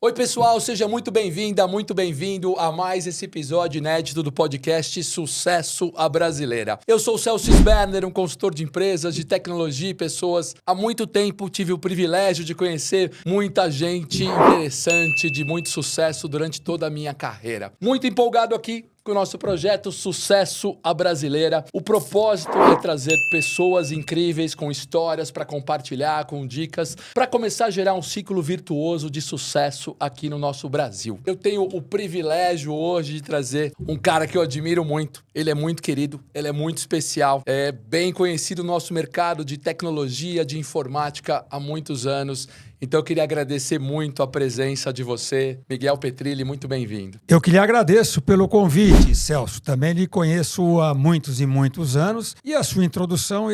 Oi, pessoal, seja muito bem-vinda, muito bem-vindo a mais esse episódio inédito do podcast Sucesso à Brasileira. Eu sou o Celso Sberner, um consultor de empresas, de tecnologia e pessoas. Há muito tempo tive o privilégio de conhecer muita gente interessante, de muito sucesso durante toda a minha carreira. Muito empolgado aqui com o nosso projeto Sucesso à Brasileira. O propósito é trazer pessoas incríveis com histórias para compartilhar, com dicas, para começar a gerar um ciclo virtuoso de sucesso aqui no nosso Brasil. Eu tenho o privilégio hoje de trazer um cara que eu admiro muito. Ele é muito querido, ele é muito especial, é bem conhecido no nosso mercado de tecnologia, de informática há muitos anos. Então eu queria agradecer muito a presença de você, Miguel Petrilli, muito bem-vindo. Eu que lhe agradeço pelo convite, Celso. Também lhe conheço há muitos e muitos anos. E a sua introdução,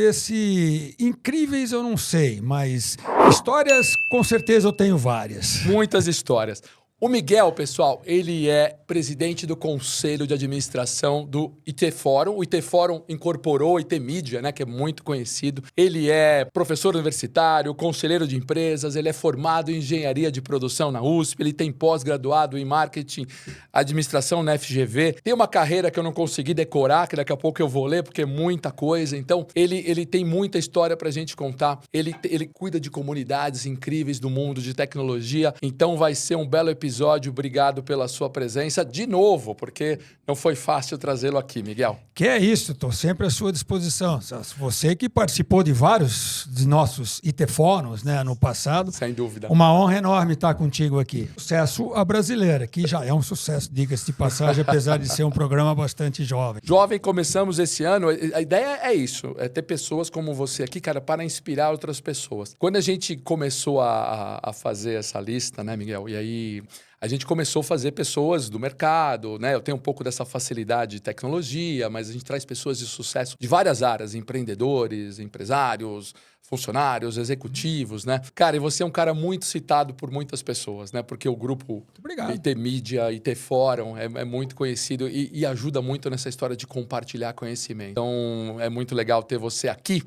incríveis eu não sei, mas histórias com certeza eu tenho várias. Muitas histórias. O Miguel, pessoal, ele é presidente do Conselho de Administração do IT Forum. O IT Forum incorporou o IT Media, né, que é muito conhecido. Ele é professor universitário, conselheiro de empresas, ele é formado em engenharia de produção na USP, ele tem pós-graduado em marketing, administração na FGV. Tem uma carreira que eu não consegui decorar, que daqui a pouco eu vou ler, porque é muita coisa. Então, ele tem muita história pra gente contar. Ele cuida de comunidades incríveis do mundo de tecnologia. Então, vai ser um belo episódio. Obrigado pela sua presença de novo, porque não foi fácil trazê-lo aqui, Miguel. Que é isso, estou sempre à sua disposição. Você que participou de vários de nossos IT Fóruns, né, no passado. Sem dúvida. Uma honra enorme estar contigo aqui. Sucesso à Brasileira, que já é um sucesso, diga-se de passagem, apesar de ser um programa bastante jovem. Jovem, começamos esse ano. A ideia é isso, é ter pessoas como você aqui, cara, para inspirar outras pessoas. Quando a gente começou a fazer essa lista, né, Miguel, e aí a gente começou a fazer pessoas do mercado, né? Eu tenho um pouco dessa facilidade de tecnologia, mas a gente traz pessoas de sucesso de várias áreas, empreendedores, empresários, funcionários, executivos, né? Cara, e você é um cara muito citado por muitas pessoas, né? Porque o grupo IT Media, IT Forum é muito conhecido e ajuda muito nessa história de compartilhar conhecimento. Então, é muito legal ter você aqui.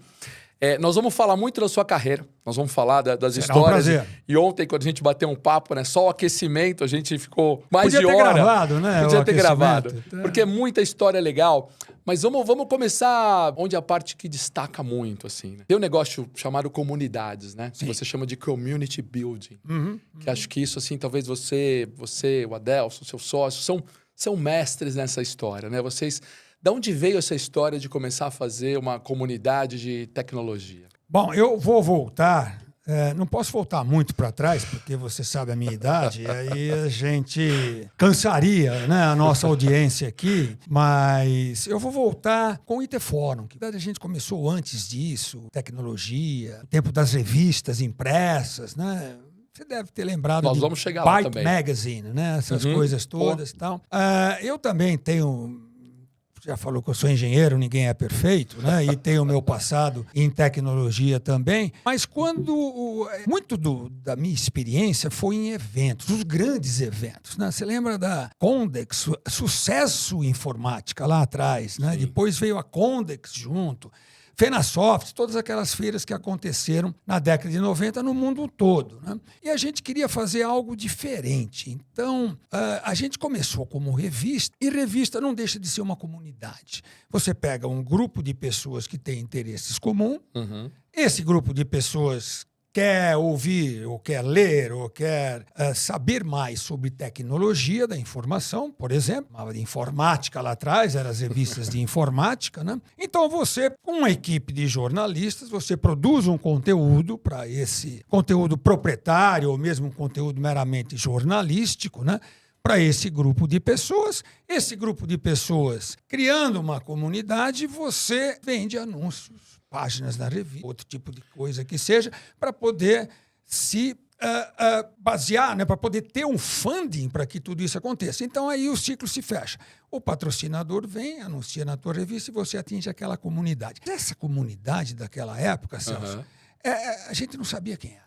Nós vamos falar muito da sua carreira, nós vamos falar das Será histórias. Um prazer. E ontem, quando a gente bateu um papo, né, só o aquecimento, a gente ficou mais Podia de ter hora. gravado, né? Podia o ter gravado, aquecimento. porque é muita história legal. Mas vamos começar onde a parte que destaca muito, assim, né? Tem um negócio chamado comunidades, né? Que você chama de community building. Que acho que isso, assim, talvez você, o Adelson, seu sócio, são mestres nessa história, né? Vocês... De onde veio essa história de começar a fazer uma comunidade de tecnologia? Bom, eu vou voltar. Não posso voltar muito para trás, porque você sabe a minha idade, e aí a gente cansaria, né, a nossa audiência aqui, mas eu vou voltar com o IT Forum, que a gente começou antes disso, tecnologia, tempo das revistas impressas, né? Você deve ter lembrado Nós de vamos chegar lá Byte também. Magazine, né? Essas coisas todas e tal. Eu também tenho... Já falou que eu sou engenheiro, ninguém é perfeito, né? E tenho o meu passado em tecnologia também. Mas muito da minha experiência foi em eventos, os grandes eventos, né? Você lembra da Condex, Sucesso Informática lá atrás, né? Sim. Depois veio a Condex junto. Fenasoft, todas aquelas feiras que aconteceram na década de 90 no mundo todo, né? E a gente queria fazer algo diferente. Então, a gente começou como revista, e revista não deixa de ser uma comunidade. Você pega um grupo de pessoas que têm interesses comuns, esse grupo de pessoas quer ouvir, ou quer ler, ou quer saber mais sobre tecnologia da informação, por exemplo, chamava de informática lá atrás, eram as revistas de informática, né? Então você, com uma equipe de jornalistas, você produz um conteúdo para esse conteúdo proprietário, ou mesmo um conteúdo meramente jornalístico, né? Para esse grupo de pessoas. Esse grupo de pessoas, criando uma comunidade, você vende anúncios, páginas na revista, outro tipo de coisa que seja, para poder se basear, né, para poder ter um funding para que tudo isso aconteça. Então, aí o ciclo se fecha. O patrocinador vem, anuncia na tua revista e você atinge aquela comunidade. Essa comunidade daquela época, Celso, a gente não sabia quem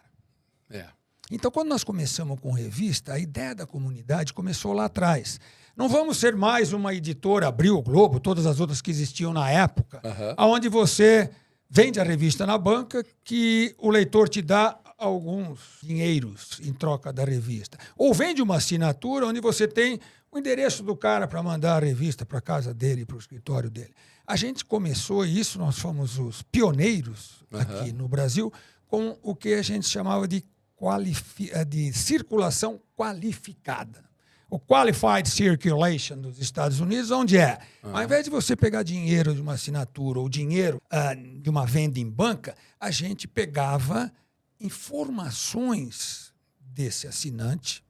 era. Então, quando nós começamos com revista, a ideia da comunidade começou lá atrás. Não vamos ser mais uma editora, Abril, o Globo, todas as outras que existiam na época, onde você vende a revista na banca, que o leitor te dá alguns dinheiros em troca da revista. Ou vende uma assinatura onde você tem o endereço do cara para mandar a revista para a casa dele, para o escritório dele. A gente começou isso, nós fomos os pioneiros aqui no Brasil, com o que a gente chamava de circulação qualificada. O Qualified Circulation dos Estados Unidos, onde ao invés de você pegar dinheiro de uma assinatura ou dinheiro de uma venda em banca, a gente pegava informações desse assinante.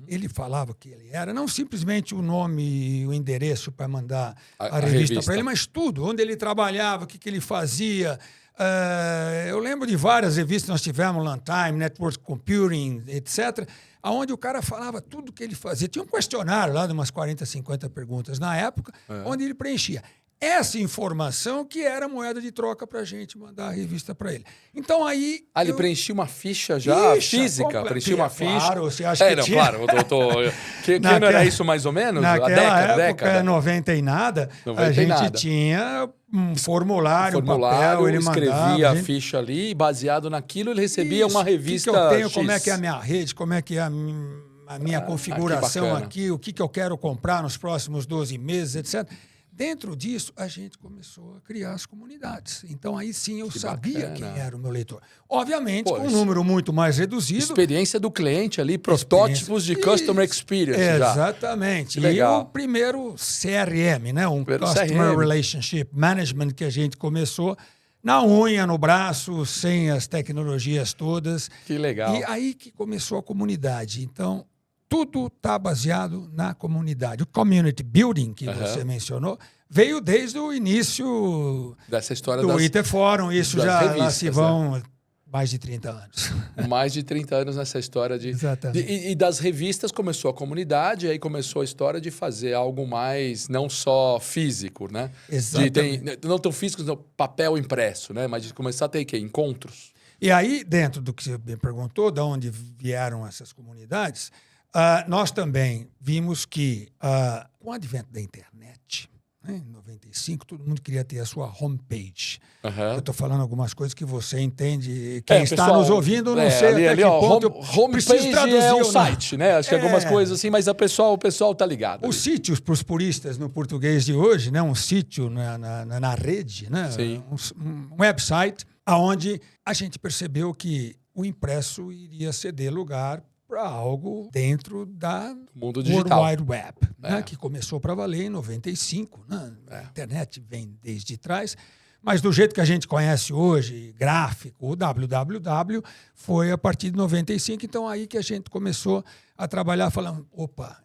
Ele falava que ele era, não simplesmente o nome e o endereço para mandar a revista para ele, mas tudo, onde ele trabalhava, o que ele fazia. Eu lembro de várias revistas que nós tivemos, Lantime, Network Computing, etc., onde o cara falava tudo o que ele fazia. Tinha um questionário lá de umas 40, 50 perguntas na época, onde ele preenchia. Essa informação que era moeda de troca para a gente mandar a revista para ele. Então aí... ele preenchia uma ficha já física? Preenchia uma ficha? Claro, você acha que tinha... Claro, doutor. Que não era isso mais ou menos? Naquela época, 90 e nada, a gente tinha um formulário, um papel, ele escrevia a ficha ali e baseado naquilo ele recebia uma revista que eu tenho, X. como é que é a minha rede, como é que é a minha configuração aqui, o que eu quero comprar nos próximos 12 meses, etc. Dentro disso, a gente começou a criar as comunidades. Então, aí sim, eu sabia quem era o meu leitor. Obviamente, com um número muito mais reduzido. Experiência do cliente ali, protótipos de Customer Experience. Exatamente. E o primeiro CRM, né? Customer Relationship Management, que a gente começou na unha, no braço, sem as tecnologias todas. Que legal. E aí que começou a comunidade. Então, tudo está baseado na comunidade. O community building, que você mencionou, veio desde o início dessa história do IT Fórum. Isso já revistas, se vão mais de 30 anos. Mais de 30 anos nessa história de... Exatamente. E das revistas começou a comunidade, aí começou a história de fazer algo mais, não só físico, né? Exatamente. Não tão físico, não, papel impresso, né? Mas de começar a ter encontros. E aí, dentro do que você me perguntou, de onde vieram essas comunidades... nós também vimos que, com o advento da internet, em 95, todo mundo queria ter a sua homepage. Eu estou falando algumas coisas que você entende. Quem está nos ouvindo, não sei até que ponto. Homepage é o site, né? Acho que algumas coisas assim, mas o pessoal está ligado. Os sítios, para os puristas no português de hoje, né? Um sítio na rede, né? Um website, onde a gente percebeu que o impresso iria ceder lugar para algo dentro da mundo digital. World Wide Web, né, que começou para valer em 95. Né? A internet vem desde trás, mas do jeito que a gente conhece hoje, gráfico, o www, foi a partir de 95. Então, aí que a gente começou a trabalhar falando,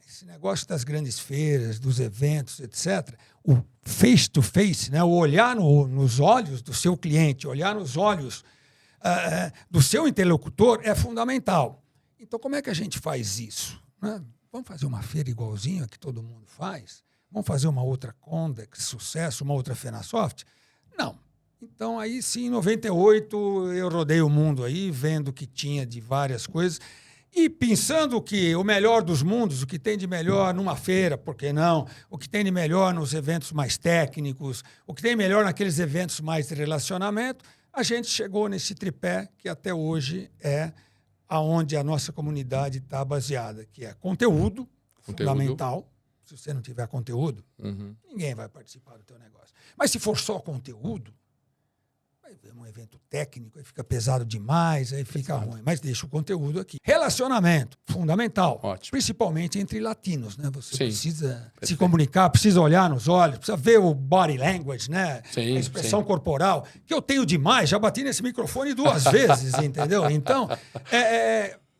esse negócio das grandes feiras, dos eventos, etc., o face-to-face, né, o olhar nos olhos do seu cliente, olhar nos olhos do seu interlocutor é fundamental. Então, como é que a gente faz isso? Né? Vamos fazer uma feira igualzinho a que todo mundo faz? Vamos fazer uma outra Condex, Sucesso, uma outra Fenasoft? Não. Então, aí sim, em 98, eu rodei o mundo aí, vendo o que tinha de várias coisas e pensando que o melhor dos mundos, o que tem de melhor numa feira, por que não? O que tem de melhor nos eventos mais técnicos, o que tem de melhor naqueles eventos mais de relacionamento, a gente chegou nesse tripé que até hoje é aonde a nossa comunidade está baseada, que é conteúdo fundamental. Se você não tiver conteúdo, ninguém vai participar do teu negócio. Mas se for só conteúdo, vai ver um evento técnico, aí fica pesado demais, aí fica ruim. Mas deixa o conteúdo aqui. Relacionamento, fundamental. Ótimo. Principalmente entre latinos, né? Você precisa se comunicar, precisa olhar nos olhos, precisa ver o body language, né? A expressão corporal, que eu tenho demais, já bati nesse microfone 2 vezes, entendeu? Então,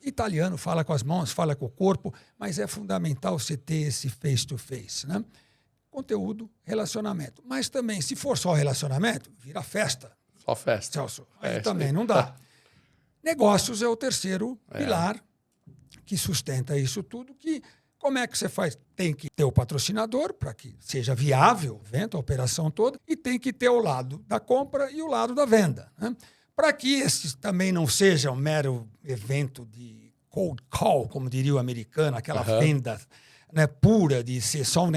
italiano fala com as mãos, fala com o corpo, mas é fundamental você ter esse face-to-face, né? Conteúdo, relacionamento. Mas também, se for só relacionamento, vira festa. Só festa. Celso, aí também não dá. Negócios é o terceiro pilar que sustenta isso tudo. Que, como é que você faz? Tem que ter o patrocinador para que seja viável o evento, a operação toda, e tem que ter o lado da compra e o lado da venda. Né? Para que esse também não seja um mero evento de cold call, como diria o americano, aquela venda, né, pura de ser só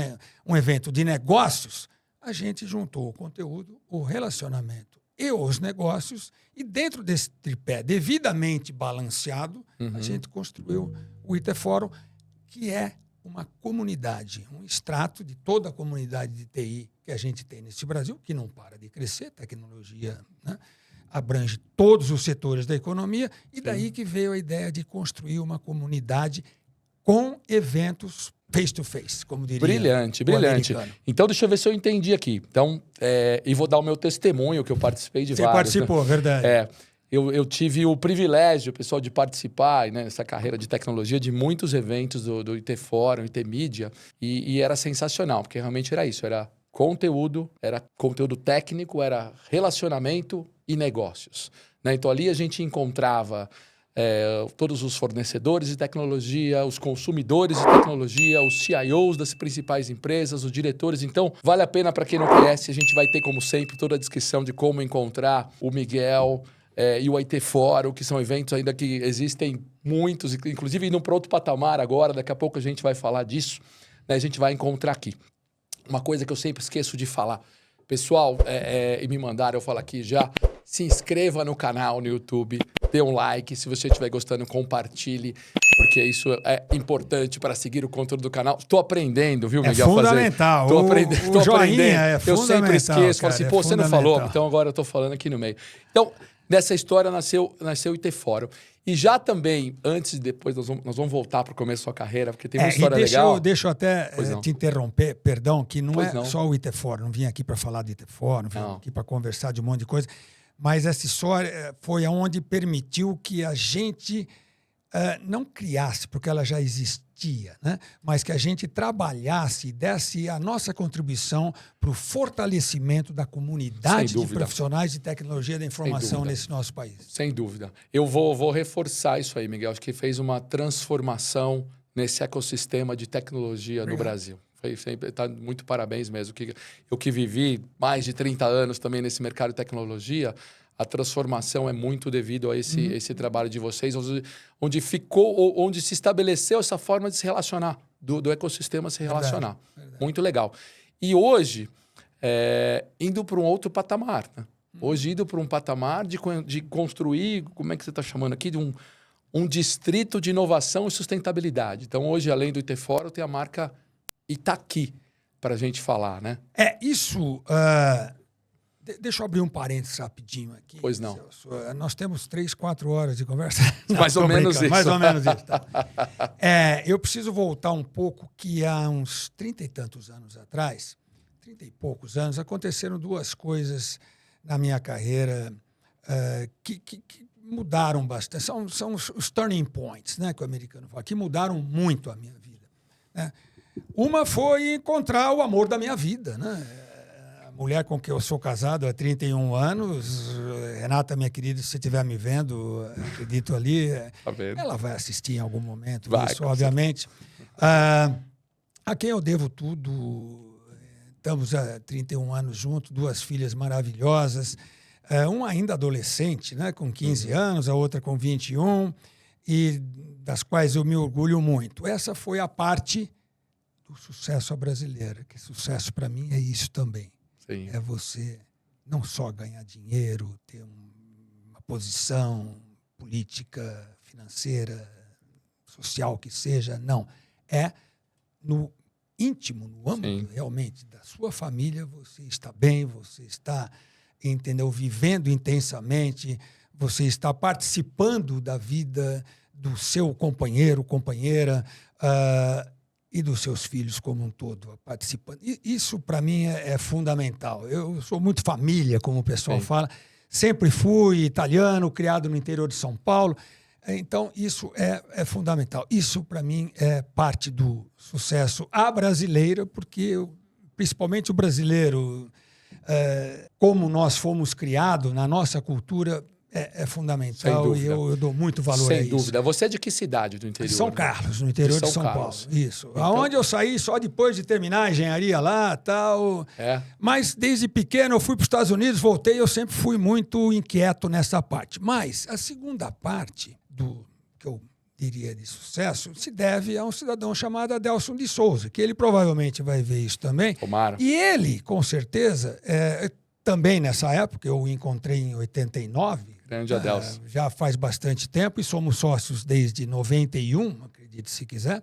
um evento de negócios, a gente juntou o conteúdo, o relacionamento e os negócios, e dentro desse tripé devidamente balanceado, a gente construiu o IT Fórum, que é uma comunidade, um extrato de toda a comunidade de TI que a gente tem nesse Brasil, que não para de crescer, tecnologia, né, abrange todos os setores da economia, e daí que veio a ideia de construir uma comunidade com eventos face-to-face, como diria Brilhante, o brilhante. americano. Então, deixa eu ver se eu entendi aqui. Então, e vou dar o meu testemunho, que eu participei de Você vários. participou, né? verdade. Eu tive o privilégio, pessoal, de participar, né, nessa carreira de tecnologia, de muitos eventos do IT Fórum, IT Mídia, e era sensacional, porque realmente era isso, era conteúdo técnico, era relacionamento e negócios. Né? Então, ali a gente encontrava todos os fornecedores de tecnologia, os consumidores de tecnologia, os CIOs das principais empresas, os diretores. Então, vale a pena, para quem não conhece, a gente vai ter, como sempre, toda a descrição de como encontrar o Miguel e o IT Fórum, que são eventos ainda que existem muitos, inclusive indo para outro patamar agora, daqui a pouco a gente vai falar disso, né? A gente vai encontrar aqui. Uma coisa que eu sempre esqueço de falar. Pessoal, e me mandaram, eu falo aqui já, se inscreva no canal no YouTube, dê um like, se você estiver gostando, compartilhe, porque isso é importante para seguir o conteúdo do canal. Estou aprendendo, viu, Miguel? É fundamental. Estou aprendendo. O joinha é eu sempre esqueço, falo assim, pô, você não falou, fundamental. então agora eu estou falando aqui no meio. Então, nessa história nasceu o IT Fórum. E já também, antes e depois, nós vamos voltar para o começo da sua carreira, porque tem uma história legal. Deixa eu até te interromper, perdão, que não Pois é não. só o IT Fórum, não vim aqui para falar do IT Fórum, vim aqui para conversar de um monte de coisa, mas essa história foi aonde permitiu que a gente não criasse, porque ela já existia, né? Mas que a gente trabalhasse e desse a nossa contribuição para o fortalecimento da comunidade de profissionais de tecnologia da informação nesse nosso país. Sem dúvida. Eu vou reforçar isso aí, Miguel. Acho que fez uma transformação nesse ecossistema de tecnologia no Brasil. Tá, muito parabéns mesmo. Eu que vivi mais de 30 anos também nesse mercado de tecnologia, a transformação é muito devido a esse trabalho de vocês, onde se estabeleceu essa forma de se relacionar, do ecossistema se relacionar. Verdade. Muito legal. E hoje, indo para um outro patamar, né? Hoje, indo para um patamar de construir, como é que você está chamando aqui, de um distrito de inovação e sustentabilidade. Então, hoje, além do IT Fórum, tem a marca Itaqui, para a gente falar, né? Isso... Deixa eu abrir um parênteses rapidinho aqui. Pois não. Celso. Nós temos 3, 4 horas de conversa. Mais ou menos isso. Mais ou menos isso. Tá. Eu preciso voltar um pouco que há uns 30 e tantos anos atrás, 30 e poucos anos, aconteceram duas coisas na minha carreira que mudaram bastante. São os turning points, né, que o americano fala, que mudaram muito a minha vida. Né? Uma foi encontrar o amor da minha vida, né? Mulher com quem eu sou casado há 31 anos, Renata, minha querida, se você estiver me vendo, acredito ali, ela vai assistir em algum momento, isso, obviamente. A quem eu devo tudo, estamos há 31 anos juntos, 2 filhas maravilhosas, uma ainda adolescente, né, com 15 anos, a outra com 21, e das quais eu me orgulho muito. Essa foi a parte do sucesso brasileiro, que sucesso para mim é isso também. Sim. É você não só ganhar dinheiro, ter uma posição política, financeira, social que seja, não. É no íntimo, no âmbito realmente da sua família, você está bem, você está, entendeu, vivendo intensamente, você está participando da vida do seu companheiro, companheira, e dos seus filhos como um todo, participando. E isso, para mim, é fundamental. Eu sou muito família, como o pessoal fala. Sempre fui italiano, criado no interior de São Paulo. Então, isso é fundamental. Isso, para mim, é parte do sucesso à brasileira, porque, principalmente o brasileiro, como nós fomos criados, na nossa cultura, é fundamental e eu dou muito valor a isso. Sem dúvida. Você é de que cidade do interior? São Carlos, no interior de São Paulo. Isso. Então... Aonde eu saí só depois de terminar a engenharia lá, tal. Mas desde pequeno eu fui para os Estados Unidos, voltei, eu sempre fui muito inquieto nessa parte. Mas a segunda parte do que eu diria de sucesso se deve a um cidadão chamado Adelson de Souza, que ele provavelmente vai ver isso também. Tomara. E ele, com certeza, também nessa época, eu o encontrei em 89. Grande Adelson. Já faz bastante tempo e somos sócios desde 91, acredite se quiser.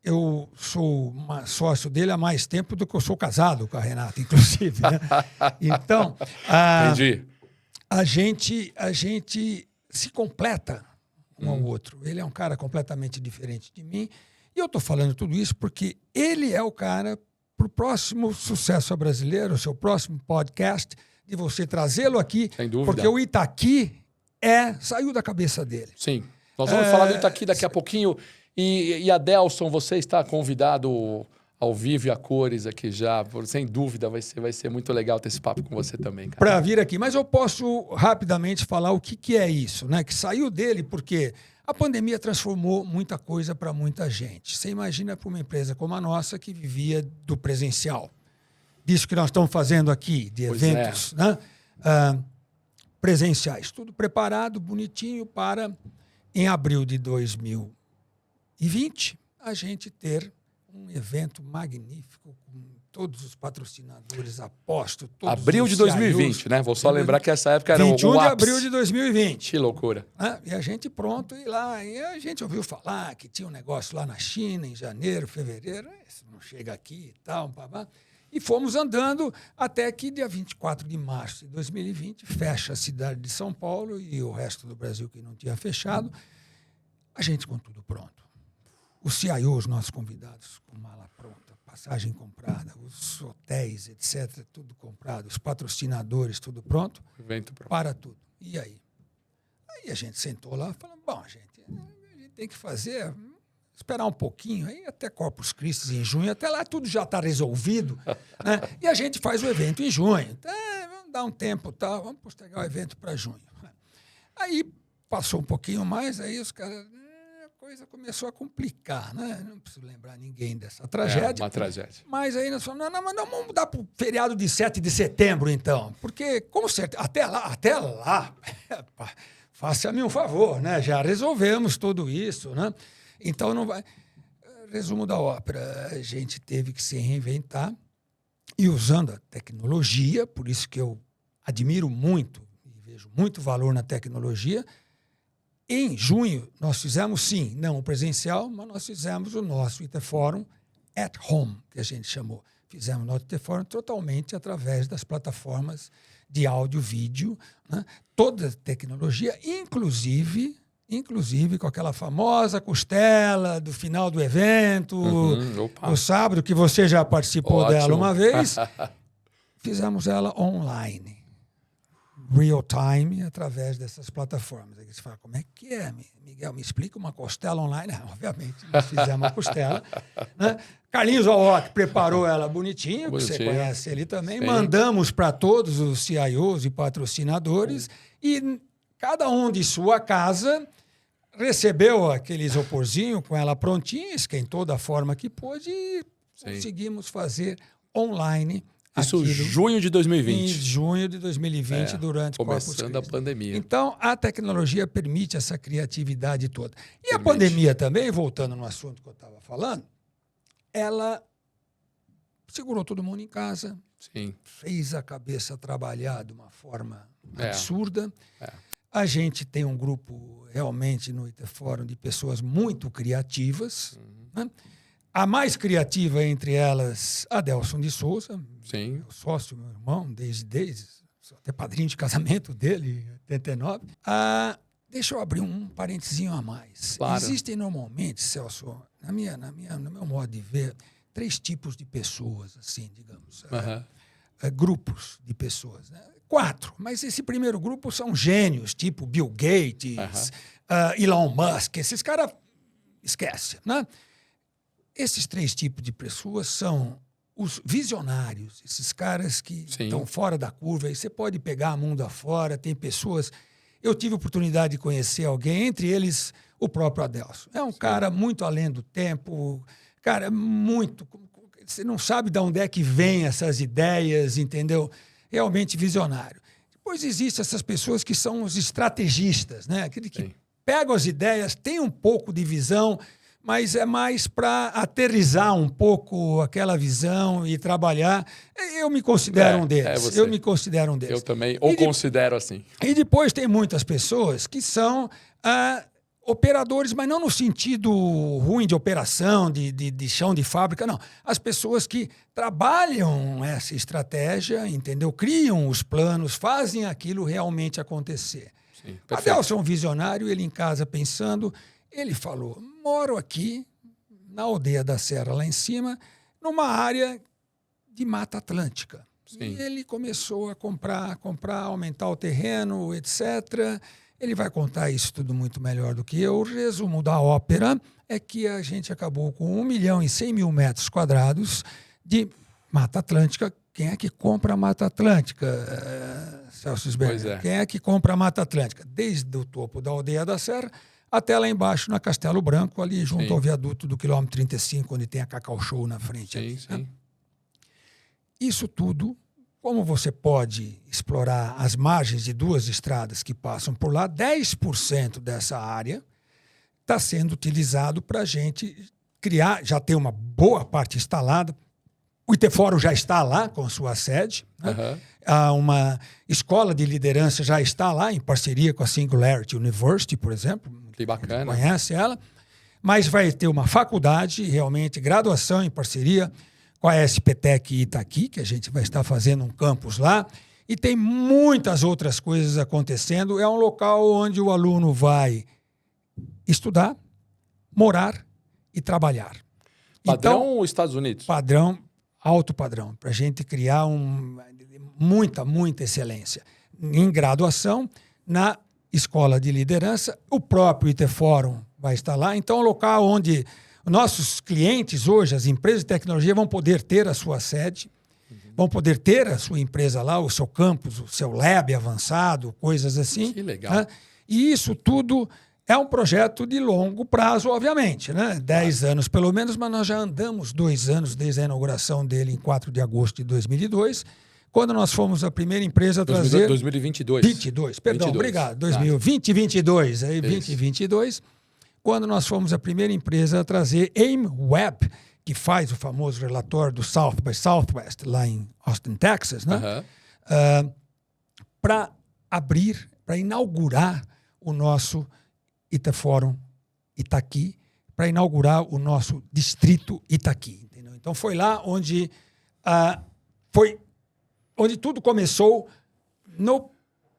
Eu sou sócio dele há mais tempo do que eu sou casado com a Renata, inclusive. Né? Então, Entendi. a gente se completa um ao outro. Ele é um cara completamente diferente de mim. E eu estou falando tudo isso porque ele é o cara para o próximo Sucesso Brasileiro, o seu próximo podcast, de você trazê-lo aqui. Sem dúvida. Porque o Itaqui saiu da cabeça dele. Sim. Nós vamos falar do Itaqui daqui a pouquinho. E Adelson, você está convidado ao vivo e a cores aqui já. Sem dúvida, vai ser muito legal ter esse papo com você também, cara. Para vir aqui. Mas eu posso rapidamente falar o que é isso, né? Que saiu dele porque a pandemia transformou muita coisa para muita gente. Você imagina para uma empresa como a nossa que vivia do presencial. Disso que nós estamos fazendo aqui, de eventos, né? Presenciais. Tudo preparado, bonitinho para, em abril de 2020, a gente ter um evento magnífico com todos os patrocinadores, aposto, todos Abril de 2020, né? Vou só lembrar que essa época era 21 o de ápice. abril de 2020. Que loucura. E a gente pronto ir lá. E a gente ouviu falar que tinha um negócio lá na China, em janeiro, fevereiro. Isso não chega aqui e tal, babá. E fomos andando até que dia 24 de março de 2020 fecha a cidade de São Paulo e o resto do Brasil que não tinha fechado. A gente com tudo pronto. Os CIOs, nossos convidados, com mala pronta, passagem comprada, os hotéis, etc., tudo comprado, os patrocinadores, tudo pronto. Evento pronto. Para tudo. E aí? Aí a gente sentou lá e falou, bom, a gente tem que fazer, esperar um pouquinho, aí até Corpus Christi em junho, até lá tudo já está resolvido, né? E a gente faz o evento em junho. Então, vamos dar um tempo, tá? Vamos postergar o evento para junho. Aí passou um pouquinho mais, aí os caras... coisa começou a complicar, né? Não preciso lembrar ninguém dessa tragédia. Uma tragédia. Mas aí nós falamos, não, mas não vamos mudar para o feriado de 7 de setembro, então. Porque, como até lá, faça-me um favor, né? Já resolvemos tudo isso, né? Então não vai... Resumo da ópera, a gente teve que se reinventar e usando a tecnologia, por isso que eu admiro muito e vejo muito valor na tecnologia. Em junho, nós fizemos, sim, não o presencial, mas nós fizemos o nosso Itaforum at Home, que a gente chamou. Fizemos o nosso Itaforum totalmente através das plataformas de áudio, vídeo, né? Toda a tecnologia, inclusive com aquela famosa costela do final do evento, no sábado, que você já participou dela uma vez. Fizemos ela online. Real time, através dessas plataformas. Aí você fala, como é que é, Miguel? Me explica uma costela online. Obviamente, nós fizemos a costela. Né? Carlinhos Alrock preparou ela bonitinho, que você conhece ele também. Sim. Mandamos para todos os CIOs e patrocinadores e cada um de sua casa recebeu aquele isoporzinho com ela prontinha, esquentou da forma que pôde e conseguimos fazer online. Isso junho de 2020. Em junho de 2020, durante começando a pandemia. Então, a tecnologia permite essa criatividade toda. E a pandemia também, voltando no assunto que eu estava falando, ela segurou todo mundo em casa, fez a cabeça trabalhar de uma forma absurda. A gente tem um grupo realmente no Itaforum de pessoas muito criativas, né? A mais criativa entre elas, Adelson de Souza, meu sócio, meu irmão, desde sou até padrinho de casamento dele, em 89. Deixa eu abrir um parentezinho a mais. Claro. Existem normalmente, Celso, no meu modo de ver, 3 tipos de pessoas, assim, digamos, grupos de pessoas, né? 4, mas esse primeiro grupo são gênios, tipo Bill Gates, Elon Musk, esses caras, esquece, né? Esses 3 tipos de pessoas são os visionários, esses caras que estão fora da curva. E você pode pegar mundo afora, tem pessoas... Eu tive a oportunidade de conhecer alguém, entre eles o próprio Adelson. É um cara muito além do tempo, cara, muito... Você não sabe de onde é que vem essas ideias, entendeu? Realmente visionário. Depois existem essas pessoas que são os estrategistas, né? Aquele que pegam as ideias, têm um pouco de visão... mas é mais para aterrizar um pouco aquela visão e trabalhar. Eu me considero um deles. Eu me considero um deles. Eu também, considero assim. E depois tem muitas pessoas que são operadores, mas não no sentido ruim de operação, de chão de fábrica, não. As pessoas que trabalham essa estratégia, entendeu? Criam os planos, fazem aquilo realmente acontecer. Sim, Adelson é um visionário, ele em casa pensando, ele falou, moro aqui na aldeia da Serra, lá em cima, numa área de Mata Atlântica. Sim. E ele começou a comprar, aumentar o terreno, etc. Ele vai contar isso tudo muito melhor do que eu. O resumo da ópera é que a gente acabou com 1.100.000 metros quadrados de Mata Atlântica. Quem é que compra a Mata Atlântica, Celso Sberner? Quem é que compra a Mata Atlântica? Desde o topo da aldeia da Serra até lá embaixo na Castelo Branco, ali junto ao viaduto do quilômetro 35, onde tem a Cacau Show na frente. Ali, né? Isso tudo, como você pode explorar as margens de 2 estradas que passam por lá, 10% dessa área está sendo utilizado para a gente criar, já tem uma boa parte instalada. O IT-Fórum já está lá com sua sede. Né? Uma escola de liderança já está lá, em parceria com a Singularity University, por exemplo. Que bacana. Conhece ela. Mas vai ter uma faculdade, realmente, graduação em parceria com a SPTEC Itaqui, que a gente vai estar fazendo um campus lá. E tem muitas outras coisas acontecendo. É um local onde o aluno vai estudar, morar e trabalhar. Padrão ou Estados Unidos? Padrão. Alto padrão, para a gente criar muita excelência. Em graduação, na escola de liderança, o próprio IT-Fórum vai estar lá. Então, é um local onde nossos clientes hoje, as empresas de tecnologia, vão poder ter a sua sede, vão poder ter a sua empresa lá, o seu campus, o seu lab avançado, coisas assim. Que legal. Né? E isso tudo é um projeto de longo prazo, obviamente, né? 10 anos pelo menos, mas nós já andamos 2 anos desde a inauguração dele em 4 de agosto de 2002, quando nós fomos a primeira empresa a trazer... 2022. 22, perdão, 22. Obrigado. 2020 e 22, aí 2022, quando nós fomos a primeira empresa a trazer AIM-Web, que faz o famoso relatório do South by Southwest, lá em Austin, Texas, né? Para inaugurar o nosso IT-Fórum Itaqui, para inaugurar o nosso distrito Itaqui. Entendeu? Então, foi lá onde, onde tudo começou,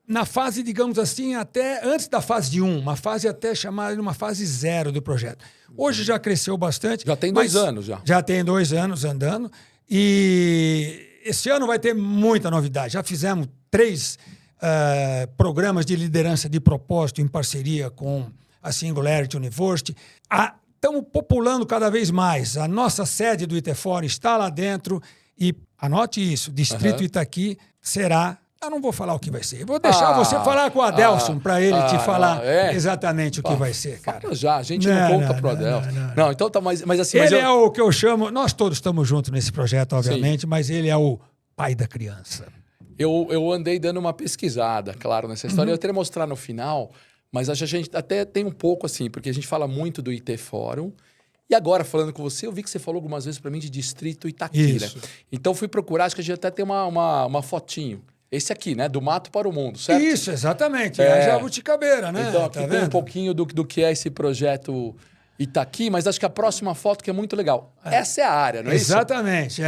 na fase, digamos assim, até antes da fase 1, uma fase até chamada de uma fase 0 do projeto. Hoje já cresceu bastante. Já tem 2 anos, já. Já tem 2 anos andando. E esse ano vai ter muita novidade. Já fizemos 3 programas de liderança de propósito em parceria com a Singularity University. Estamos populando cada vez mais. A nossa sede do IT-Fórum está lá dentro e, anote isso, Distrito Itaqui será... Eu não vou falar o que vai ser. Eu vou deixar você falar com o Adelson para ele te falar exatamente o que vai ser, cara. Fala já, a gente não conta pro Adelson. Não, então tá, mas assim... Ele é o que eu chamo... Nós todos estamos juntos nesse projeto, obviamente, mas ele é o pai da criança. Eu andei dando uma pesquisada, claro, nessa história. Eu até mostrar no final, mas a gente até tem um pouco assim, porque a gente fala muito do IT-Fórum. E agora, falando com você, eu vi que você falou algumas vezes para mim de Distrito Itaqui, né? Então, fui procurar, acho que a gente até tem uma fotinho. Esse aqui, né? Do mato para o mundo, certo? Isso, exatamente. É a jabuticabeira, né? Então, aqui tem um pouquinho do que é esse projeto Itaqui, mas acho que a próxima foto que é muito legal. Essa é a área, não é isso? Exatamente.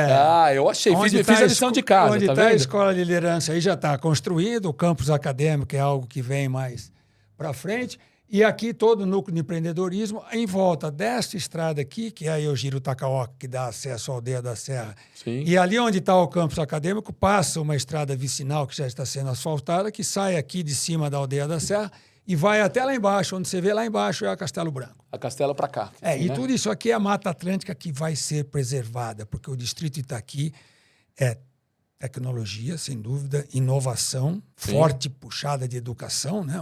Eu achei. Fiz a lição de casa, onde tá está vendo? A escola de liderança aí já está construído, o campus acadêmico é algo que vem mais para frente. E aqui todo o núcleo de empreendedorismo em volta desta estrada aqui, que é a Eugírio Takaoka, que dá acesso à Aldeia da Serra. Sim. E ali onde está o campus acadêmico, passa uma estrada vicinal que já está sendo asfaltada, que sai aqui de cima da Aldeia da Serra e vai até lá embaixo, onde você vê lá embaixo é a Castelo Branco. A Castelo para cá. E tudo isso aqui é a Mata Atlântica que vai ser preservada, porque o Distrito Itaqui é tecnologia, sem dúvida, inovação, forte puxada de educação, né?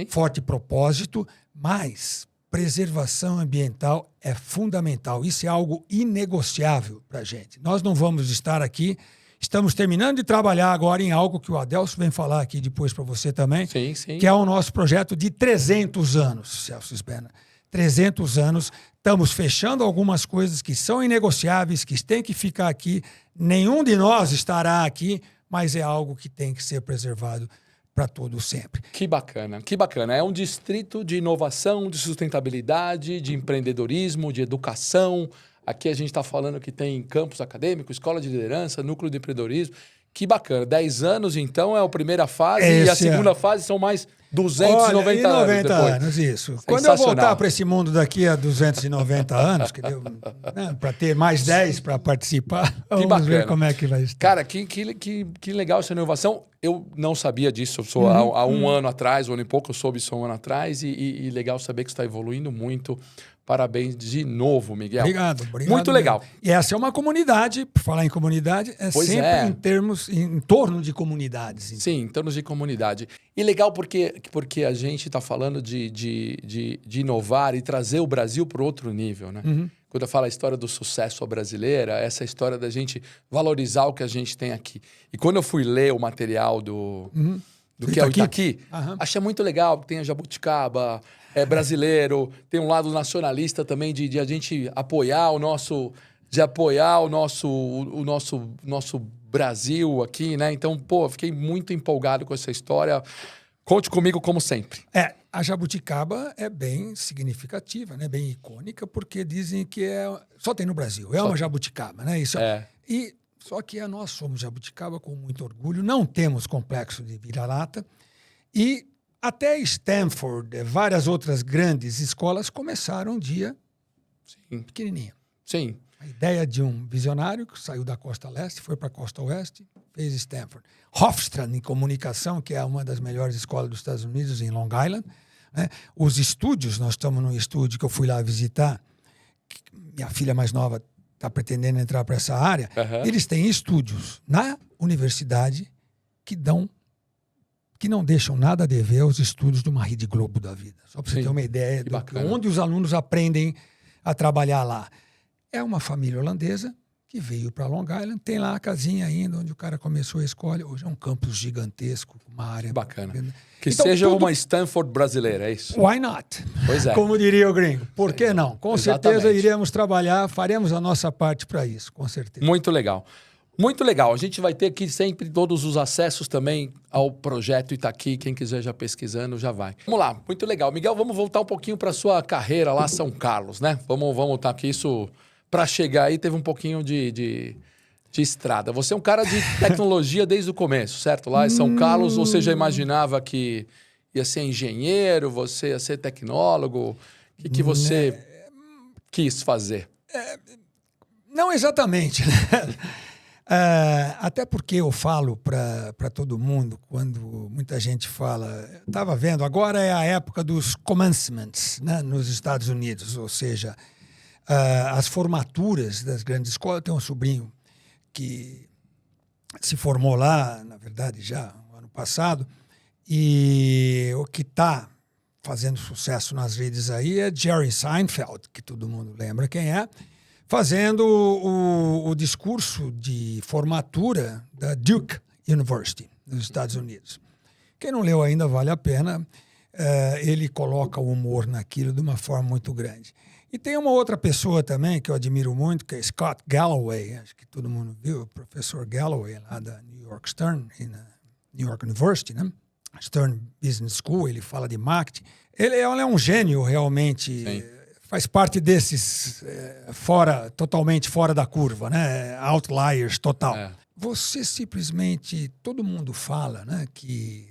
Forte propósito, mas preservação ambiental é fundamental. Isso é algo inegociável para a gente. Nós não vamos estar aqui, estamos terminando de trabalhar agora em algo que o Adelson vem falar aqui depois para você também, que é o nosso projeto de 300 anos, Celso Sberner. 300 anos. Estamos fechando algumas coisas que são inegociáveis, que têm que ficar aqui. Nenhum de nós estará aqui, mas é algo que tem que ser preservado para todo sempre. Que bacana, que bacana. É um distrito de inovação, de sustentabilidade, de empreendedorismo, de educação. Aqui a gente está falando que tem campus acadêmico, escola de liderança, núcleo de empreendedorismo. Que bacana. 10 anos, então, é a primeira fase e a segunda fase são mais 290 anos depois. Isso. Quando eu voltar para esse mundo daqui a 290 anos, para ter mais 10 para participar, vamos ver como é que vai estar. Cara, que legal essa inovação. Eu não sabia disso. Eu sou há um ano atrás, um ano e pouco, eu soube isso há um ano atrás e legal saber que está evoluindo muito. Parabéns de novo, Miguel. Obrigado. Muito legal. Mesmo. E essa é uma comunidade, por falar em comunidade, em torno de comunidades. Sim, em termos de comunidade. E legal porque a gente está falando de inovar e trazer o Brasil para outro nível, né? Quando eu falo a história do sucesso brasileira, essa história da gente valorizar o que a gente tem aqui. E quando eu fui ler o material do que é o Itaqui, achei muito legal, tem a Jabuticaba, é brasileiro, tem um lado nacionalista também de a gente apoiar o nosso Brasil aqui, né? Então, fiquei muito empolgado com essa história. Conte comigo como sempre. A Jabuticaba é bem significativa, né? Bem icônica, porque dizem que só tem no Brasil. É uma jabuticaba, né? Só que nós somos Jabuticaba com muito orgulho, não temos complexo de vira-lata e até Stanford, várias outras grandes escolas começaram um dia pequenininho. Sim. A ideia de um visionário que saiu da costa leste, foi para a costa oeste, fez Stanford. Hofstra, em comunicação, que é uma das melhores escolas dos Estados Unidos, em Long Island. Né? Os estúdios, nós estamos num estúdio que eu fui lá visitar, minha filha mais nova está pretendendo entrar para essa área, eles têm estúdios na universidade que não deixam nada a dever aos estudos de uma Rede Globo da vida. Só para você ter uma ideia de onde os alunos aprendem a trabalhar lá. É uma família holandesa que veio para Long Island, tem lá a casinha ainda onde o cara começou a escola. Hoje é um campus gigantesco, uma área bacana. Que então, seja uma Stanford brasileira, é isso? Why not? Pois é. Como diria o gringo. Por que não? Com certeza iremos trabalhar, faremos a nossa parte para isso, com certeza. Muito legal. Muito legal. A gente vai ter aqui sempre todos os acessos também ao projeto Itaqui. Quem quiser já pesquisando, já vai. Vamos lá. Muito legal. Miguel, vamos voltar um pouquinho para sua carreira lá, São Carlos, né? Vamos voltar aqui. Isso, para chegar aí, teve um pouquinho de estrada. Você é um cara de tecnologia desde o começo, certo? Lá em São Carlos, você já imaginava que ia ser engenheiro, você ia ser tecnólogo? O que você quis fazer? Não exatamente, né? Até porque eu falo para todo mundo, quando muita gente fala... Estava vendo, agora é a época dos commencements, né, nos Estados Unidos, ou seja, as formaturas das grandes escolas. Eu tenho um sobrinho que se formou lá, na verdade, já no ano passado, e o que está fazendo sucesso nas redes aí é Jerry Seinfeld, que todo mundo lembra quem é, fazendo o discurso de formatura da Duke University, nos Estados Unidos. Quem não leu ainda, vale a pena. Ele coloca o humor naquilo de uma forma muito grande. E tem uma outra pessoa também que eu admiro muito, que é Scott Galloway, acho que todo mundo viu, o professor Galloway, lá da New York Stern, na New York University, né? Stern Business School, ele fala de marketing. Ele é um gênio, realmente. Sim. Faz parte desses totalmente fora da curva, né? Outliers total. Você simplesmente, todo mundo fala, né, que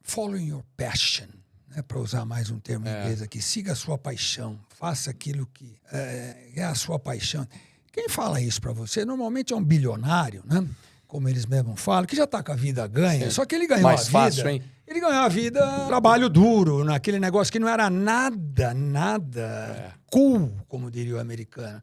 follow your passion, né, para usar mais um termo em inglês aqui, siga a sua paixão, faça aquilo que é a sua paixão. Quem fala isso para você normalmente é um bilionário, né? Como eles mesmos falam, que já está com a vida ganha, só que ele ganhou mais a vida. Fácil, hein? Ele ganhou a vida trabalho duro, naquele negócio que não era nada cool, como diria o americano.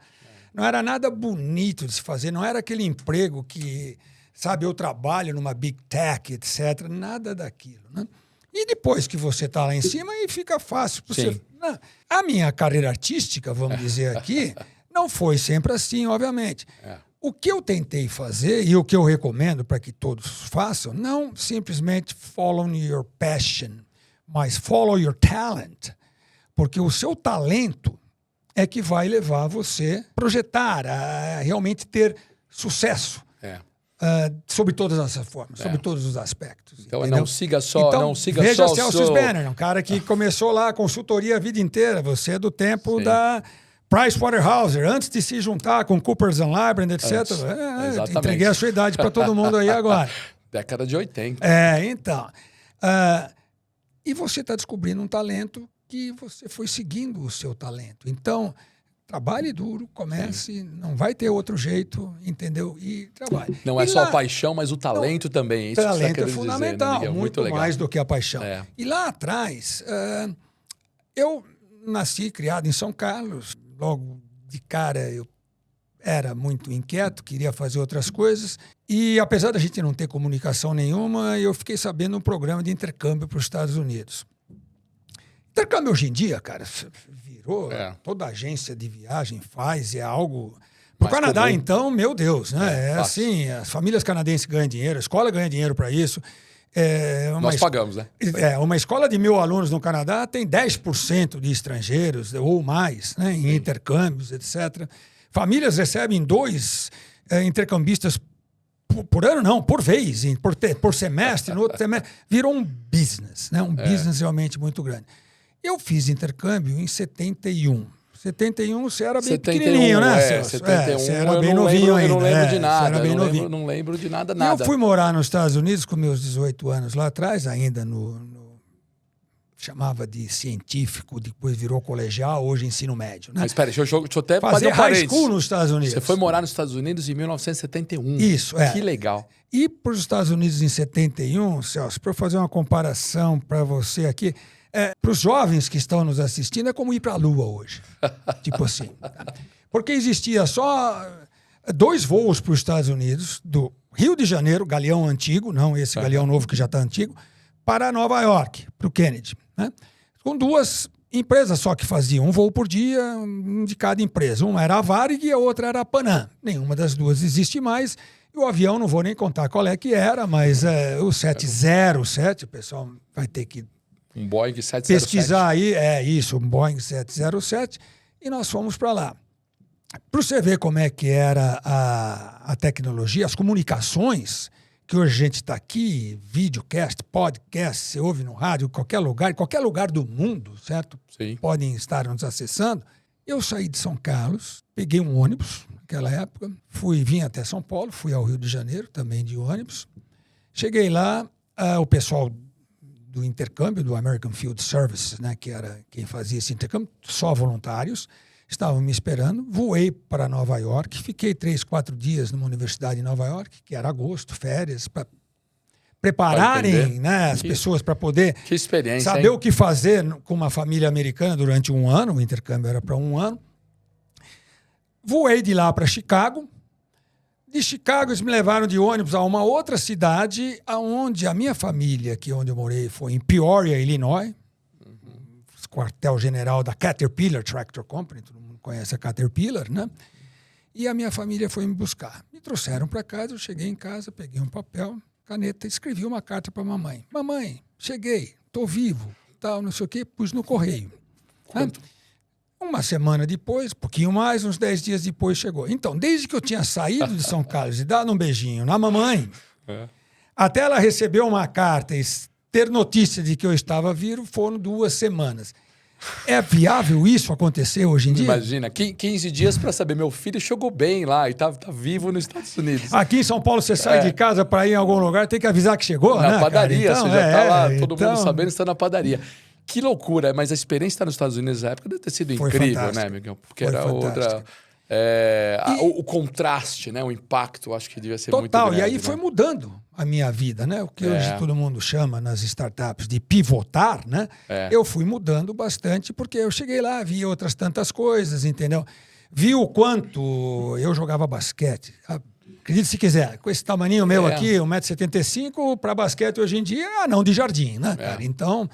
Não era nada bonito de se fazer, não era aquele emprego que, sabe, eu trabalho numa big tech, etc. Nada daquilo, né? E depois que você está lá em cima, aí fica fácil. Você... A minha carreira artística, vamos dizer aqui, não foi sempre assim, obviamente. O que eu tentei fazer, e o que eu recomendo para que todos façam, não simplesmente follow your passion, mas follow your talent. Porque o seu talento é que vai levar você a projetar, a realmente ter sucesso. Sobre todas as formas, sobre todos os aspectos. Então, entendeu? não siga só, então, não siga veja só Celsius Banner, um cara que começou lá a consultoria a vida inteira. Você é do tempo da Pricewaterhouse, antes de se juntar com Coopers & Lybrand, etc. Entreguei a sua idade para todo mundo aí agora. Década de 80. Então. E você está descobrindo um talento que você foi seguindo o seu talento. Então, trabalhe duro, comece, não vai ter outro jeito, entendeu? E trabalhe. Não é só a paixão, mas o talento também. Isso talento que você é fundamental, dizer, né, muito mais do que a paixão. E lá atrás, eu nasci, criado em São Carlos. Logo de cara, eu era muito inquieto, queria fazer outras coisas. E apesar da gente não ter comunicação nenhuma, eu fiquei sabendo um programa de intercâmbio para os Estados Unidos. Intercâmbio hoje em dia, cara, virou, toda agência de viagem faz, é algo... No Canadá, comum. Então, meu Deus, né? Assim, as famílias canadenses ganham dinheiro, a escola ganha dinheiro para isso. Nós pagamos, né? Uma escola de 1.000 alunos no Canadá tem 10% de estrangeiros ou mais, né? Em intercâmbios, etc. Famílias recebem 2 intercambistas por ano, não, por vez, por semestre, no outro semestre. Virou um business, né? Um business realmente muito grande. Eu fiz intercâmbio em 71. 71 você era bem pequenininho, né, Celso? 71 você era bem novinho ainda. Eu não lembro de nada. Era bem novinho. Não lembro de nada. Eu fui morar nos Estados Unidos com meus 18 anos lá atrás, ainda chamava de científico, depois virou colegial, hoje ensino médio. Né? Mas espera, deixa eu até fazer high school nos Estados Unidos. Você foi morar nos Estados Unidos em 1971. Isso, Que legal. E para os Estados Unidos em 71, Celso, para eu fazer uma comparação para você aqui, para os jovens que estão nos assistindo, é como ir para a Lua hoje. Tipo assim. Porque existia só 2 voos para os Estados Unidos, do Rio de Janeiro, galeão antigo, não esse galeão novo que já está antigo, para Nova York, para o Kennedy. Né? Com 2 empresas só que faziam um voo por dia, um de cada empresa. Uma era a Varig e a outra era a Panam. Nenhuma das duas existe mais. E o avião, não vou nem contar qual é que era, mas o 707, o pessoal vai ter que um Boeing 707. Pesquisar aí, um Boeing 707, e nós fomos para lá. Para você ver como é que era a tecnologia, as comunicações, que hoje a gente está aqui, videocast, podcast, você ouve no rádio, em qualquer lugar do mundo, certo? Sim. Podem estar nos acessando. Eu saí de São Carlos, peguei um ônibus, naquela época, vim até São Paulo, fui ao Rio de Janeiro, também de ônibus. Cheguei lá, o pessoal do intercâmbio, do American Field Services, né, que era quem fazia esse intercâmbio, só voluntários, estavam me esperando. Voei para Nova York, fiquei 3, 4 dias numa universidade em Nova York, que era agosto, férias, para prepararem, né, as pessoas para poder saber o que fazer com uma família americana durante 1 ano. O intercâmbio era para 1 ano. Voei de lá para Chicago. De Chicago, eles me levaram de ônibus a uma outra cidade, onde a minha família, onde eu morei, foi em Peoria, Illinois, quartel-general da Caterpillar Tractor Company, todo mundo conhece a Caterpillar, né? E a minha família foi me buscar. Me trouxeram para casa, eu cheguei em casa, peguei um papel, caneta, escrevi uma carta para a mamãe. Mamãe, cheguei, estou vivo, tal, não sei o quê, pus no correio. Quanto? Uma semana depois, um pouquinho mais, uns 10 dias depois chegou. Então, desde que eu tinha saído de São Carlos e dado um beijinho na mamãe, até ela receber uma carta e ter notícia de que eu estava vivo, foram 2 semanas. É viável isso acontecer hoje em dia? Imagina, 15 dias para saber, meu filho chegou bem lá e tá vivo nos Estados Unidos. Aqui em São Paulo, você sai de casa para ir em algum lugar, tem que avisar que chegou, na né, padaria, cara? Então, você já tá lá, todo mundo sabendo, está na padaria. Que loucura, mas a experiência de estar nos Estados Unidos na época deve ter sido incrível, né, Miguel? Porque era outra... o contraste, né? O impacto, acho que devia ser muito grande. Total, e aí foi mudando a minha vida, né? O que hoje todo mundo chama nas startups de pivotar, né? Eu fui mudando bastante, porque eu cheguei lá, vi outras tantas coisas, entendeu? Vi o quanto eu jogava basquete. Acredite se quiser, com esse tamaninho meu aqui, 1,75 m, para basquete hoje em dia é anão de jardim, né, cara? Então,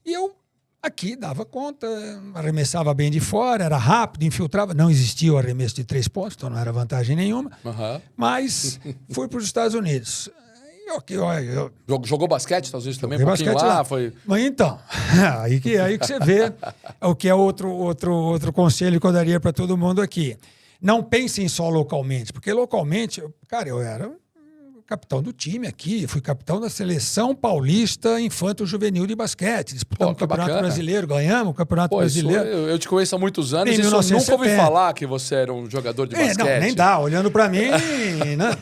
e eu aqui dava conta, arremessava bem de fora, era rápido, infiltrava. Não existia o arremesso de 3 pontos, então não era vantagem nenhuma. Mas fui para os Estados Unidos. Jogou basquete, talvez também, um joguei pouquinho basquete lá? lá. Foi... Mas então, aí que você vê o que é outro conselho que eu daria para todo mundo aqui. Não pensem só localmente, porque localmente, cara, eu era capitão do time aqui, fui capitão da seleção paulista infanto-juvenil de basquete. Disputamos o Campeonato bacana. Brasileiro, ganhamos o Campeonato Brasileiro. Eu te conheço há muitos anos Em e eu nunca 1970. ouvi falar que você era um jogador de basquete. Não, nem dá. Olhando para mim, né?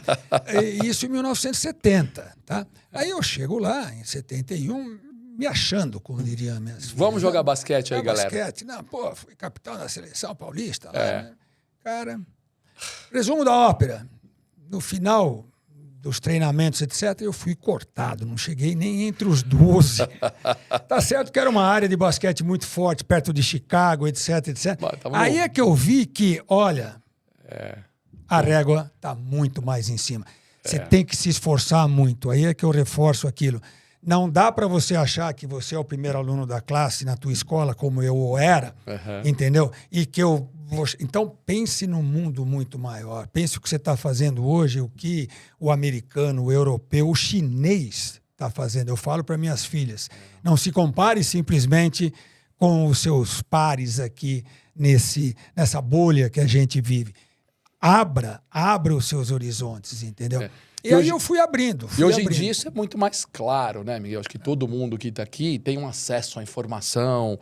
Isso em 1970, tá? Aí eu chego lá, em 71, me achando, como diria minhas filhas. Vamos jogar basquete aí, galera. Basquete. Não, pô, fui capitão da seleção paulista. Lá, né? Cara, resumo da ópera. No final dos treinamentos, etc., eu fui cortado. Não cheguei nem entre os 12. Tá certo que era uma área de basquete muito forte, perto de Chicago, etc., etc. Aí é que eu vi que, olha, a régua tá muito mais em cima. Você tem que se esforçar muito. Aí é que eu reforço aquilo. Não dá para você achar que você é o primeiro aluno da classe na tua escola, como eu era, entendeu? E que eu vou... Então, pense num mundo muito maior. Pense o que você está fazendo hoje, o que o americano, o europeu, o chinês está fazendo. Eu falo para minhas filhas, não se compare simplesmente com os seus pares aqui nessa bolha que a gente vive. Abra os seus horizontes, entendeu? E aí eu fui abrindo. E hoje em dia isso é muito mais claro, né, Miguel? Acho que todo mundo que está aqui tem um acesso à informação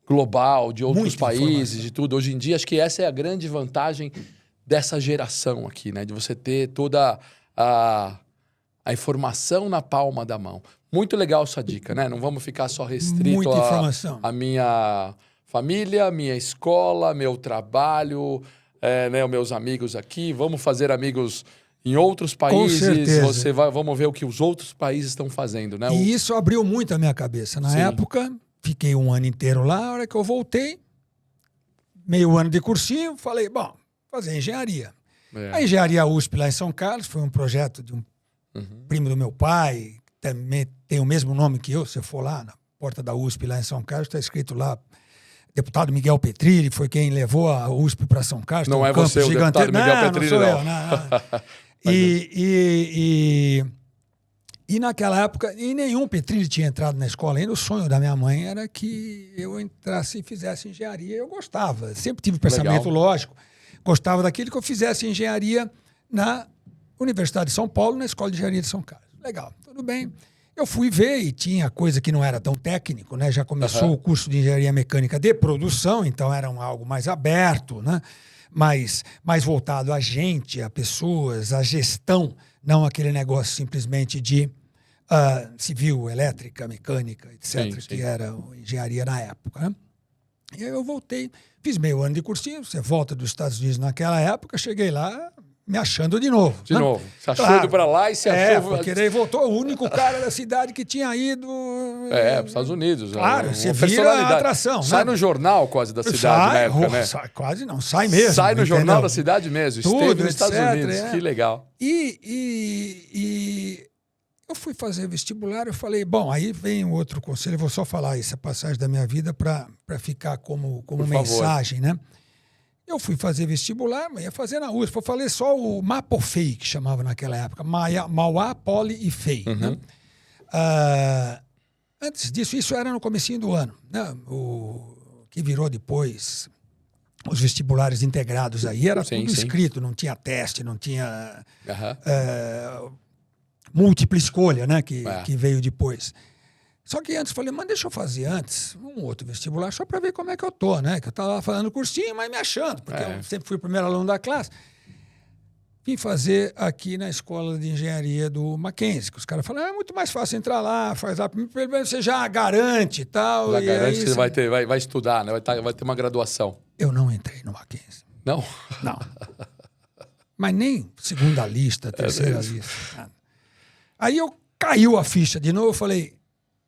global de outros países, de tudo. Hoje em dia, acho que essa é a grande vantagem dessa geração aqui, né? De você ter toda a informação na palma da mão. Muito legal essa dica, né? Não vamos ficar só restrito a minha família, minha escola, meu trabalho, né, os meus amigos aqui. Vamos fazer amigos em outros países. Vamos ver o que os outros países estão fazendo, né? E isso abriu muito a minha cabeça. Na época, fiquei um ano inteiro lá. A hora que eu voltei, meio ano de cursinho, falei, bom, fazer engenharia. A engenharia USP lá em São Carlos foi um projeto de um primo do meu pai, também tem o mesmo nome que eu. Se você for lá na porta da USP lá em São Carlos, está escrito lá, deputado Miguel Petrilli, foi quem levou a USP para São Carlos. Não é você o deputado Miguel Petrilli, não. Sou eu, não. E naquela época, e nenhum Petrilli tinha entrado na escola ainda. O sonho da minha mãe era que eu entrasse e fizesse engenharia. Eu gostava, sempre tive pensamento lógico. Gostava daquilo que eu fizesse engenharia na Universidade de São Paulo, na Escola de Engenharia de São Carlos. Legal, tudo bem. Eu fui ver e tinha coisa que não era tão técnico, né? Já começou o curso de Engenharia Mecânica de Produção, então era algo mais aberto, né? Mais voltado a gente, a pessoas, a gestão, não aquele negócio simplesmente de civil, elétrica, mecânica, etc., que era engenharia na época, né? E aí eu voltei, fiz meio ano de cursinho, você volta dos Estados Unidos naquela época, cheguei lá me achando de novo. De novo. Você achou indo pra lá e se achou... porque daí voltou o único cara da cidade que tinha ido... pros Estados Unidos. Claro, você vira a atração. Sai no jornal quase da cidade na época, né? Quase não, sai mesmo. Sai no jornal da cidade mesmo. Tudo, esteve nos Estados Unidos. Que legal. E eu fui fazer vestibular, eu falei, bom, aí vem um outro conselho, eu vou só falar essa passagem da minha vida para ficar como mensagem, né? Eu fui fazer vestibular, mas ia fazer na USP. Eu falei só o MAPO-FEI, que chamava naquela época. Mauá, Poli e FEI. Né? Antes disso, isso era no comecinho do ano. Né? O que virou depois os vestibulares integrados aí. Era tudo escrito, não tinha teste, não tinha múltipla escolha, né? Que veio depois. Só que antes, falei, mas deixa eu fazer antes um outro vestibular, só para ver como é que eu tô, né? Que eu estava falando cursinho, mas me achando, porque eu sempre fui o primeiro aluno da classe. Vim fazer aqui na Escola de Engenharia do Mackenzie, que os caras falaram, é muito mais fácil entrar lá, faz lá, você já garante e tal. Já garante que você vai estudar, né? Vai ter uma graduação. Eu não entrei no Mackenzie. Não? Não. Mas nem segunda lista, terceira lista. Nada. Aí caiu a ficha de novo, eu falei...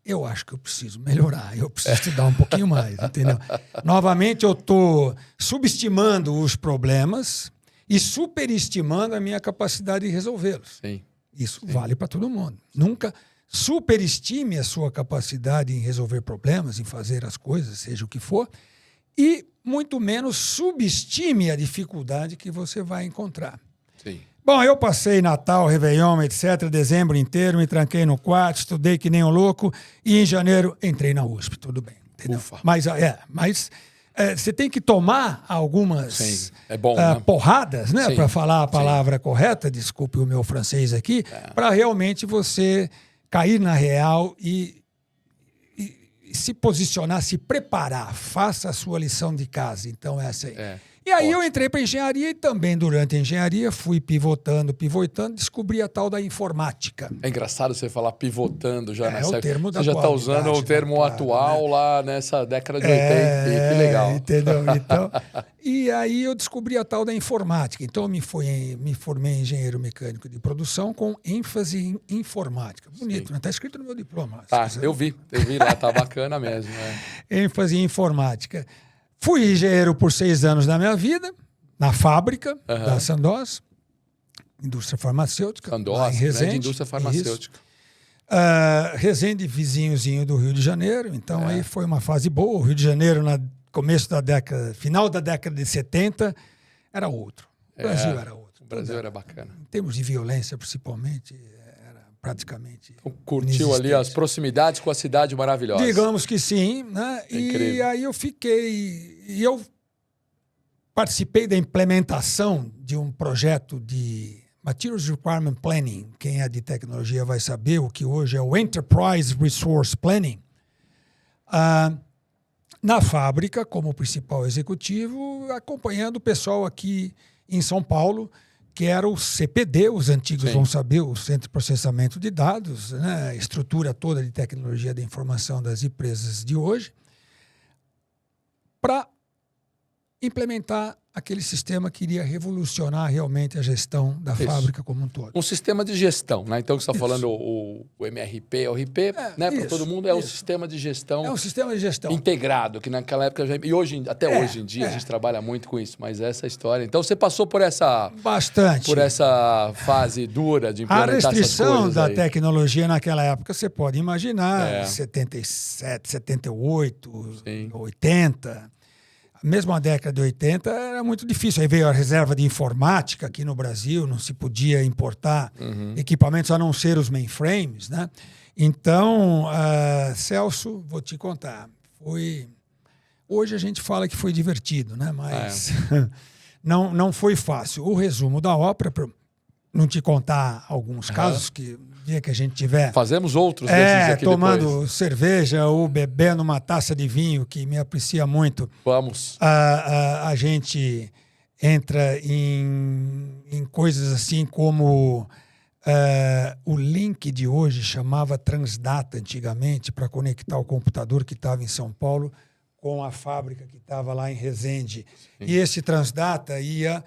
Eu acho que eu preciso melhorar, eu preciso estudar um pouquinho mais, entendeu? Novamente, eu estou subestimando os problemas e superestimando a minha capacidade de resolvê-los. Isso vale para todo mundo. Nunca superestime a sua capacidade em resolver problemas, em fazer as coisas, seja o que for, e muito menos subestime a dificuldade que você vai encontrar. Bom, eu passei Natal, Réveillon, etc., dezembro inteiro, me tranquei no quarto, estudei que nem um louco e em janeiro entrei na USP, tudo bem. Entendeu? Ufa. Mas você tem que tomar algumas Sim, é bom, né? porradas, né? Sim, Para falar a sim. palavra correta, desculpe o meu francês aqui, para realmente você cair na real e se posicionar, se preparar, faça a sua lição de casa. Então, essa aí. E aí eu entrei para engenharia e também durante a engenharia fui pivotando, descobri a tal da informática. É engraçado você falar pivotando já nessa... o termo da Você já está atualidade, usando o termo claro, atual né? lá nessa década de 80. Que legal. Entendeu? Então, e aí eu descobri a tal da informática. Então, eu me formei em engenheiro mecânico de produção com ênfase em informática. Bonito, né? Está escrito no meu diploma. Tá, eu vi lá, tá bacana mesmo. ênfase em informática. Fui engenheiro por 6 anos da minha vida, na fábrica da Sandoz, indústria farmacêutica, Sandoz, lá em Resende. Grande indústria farmacêutica. Resende, vizinhozinho do Rio de Janeiro, então aí foi uma fase boa. O Rio de Janeiro, final da década de 70, era outro. O Brasil era outro. O Brasil era bacana. Em termos de violência, principalmente, era praticamente curtiu ali as proximidades com a cidade maravilhosa. Digamos que sim, né? E aí eu fiquei... E eu participei da implementação de um projeto de Materials Requirement Planning. Quem é de tecnologia vai saber o que hoje é o Enterprise Resource Planning. Na fábrica, como principal executivo, acompanhando o pessoal aqui em São Paulo, que era o CPD, os antigos vão saber, o Centro de Processamento de Dados, né? A estrutura toda de tecnologia da informação das empresas de hoje, para implementar aquele sistema que iria revolucionar realmente a gestão da fábrica como um todo. Um sistema de gestão, né? Então, você está falando o MRP, o RP, né? Para todo mundo é um sistema de gestão. É um sistema de gestão integrado, que naquela época já... E até hoje em dia a gente trabalha muito com isso, mas essa história... Então, você passou por essa... Bastante. Por essa fase dura de implementar essas coisas. A restrição da tecnologia naquela época, você pode imaginar, 77, 78, sim. 80... Mesmo a década de 80 era muito difícil. Aí veio a reserva de informática aqui no Brasil, não se podia importar equipamentos a não ser os mainframes, né? Então, Celso, vou te contar, hoje a gente fala que foi divertido, né? Mas não foi fácil. O resumo da ópera, para não te contar alguns casos que dia que a gente tiver... Fazemos outros desses aqui tomando depois. Cerveja ou bebendo uma taça de vinho, que me aprecia muito. Vamos. A gente entra em coisas assim como o link de hoje chamava Transdata antigamente para conectar o computador que estava em São Paulo com a fábrica que estava lá em Resende. Sim. E esse Transdata ia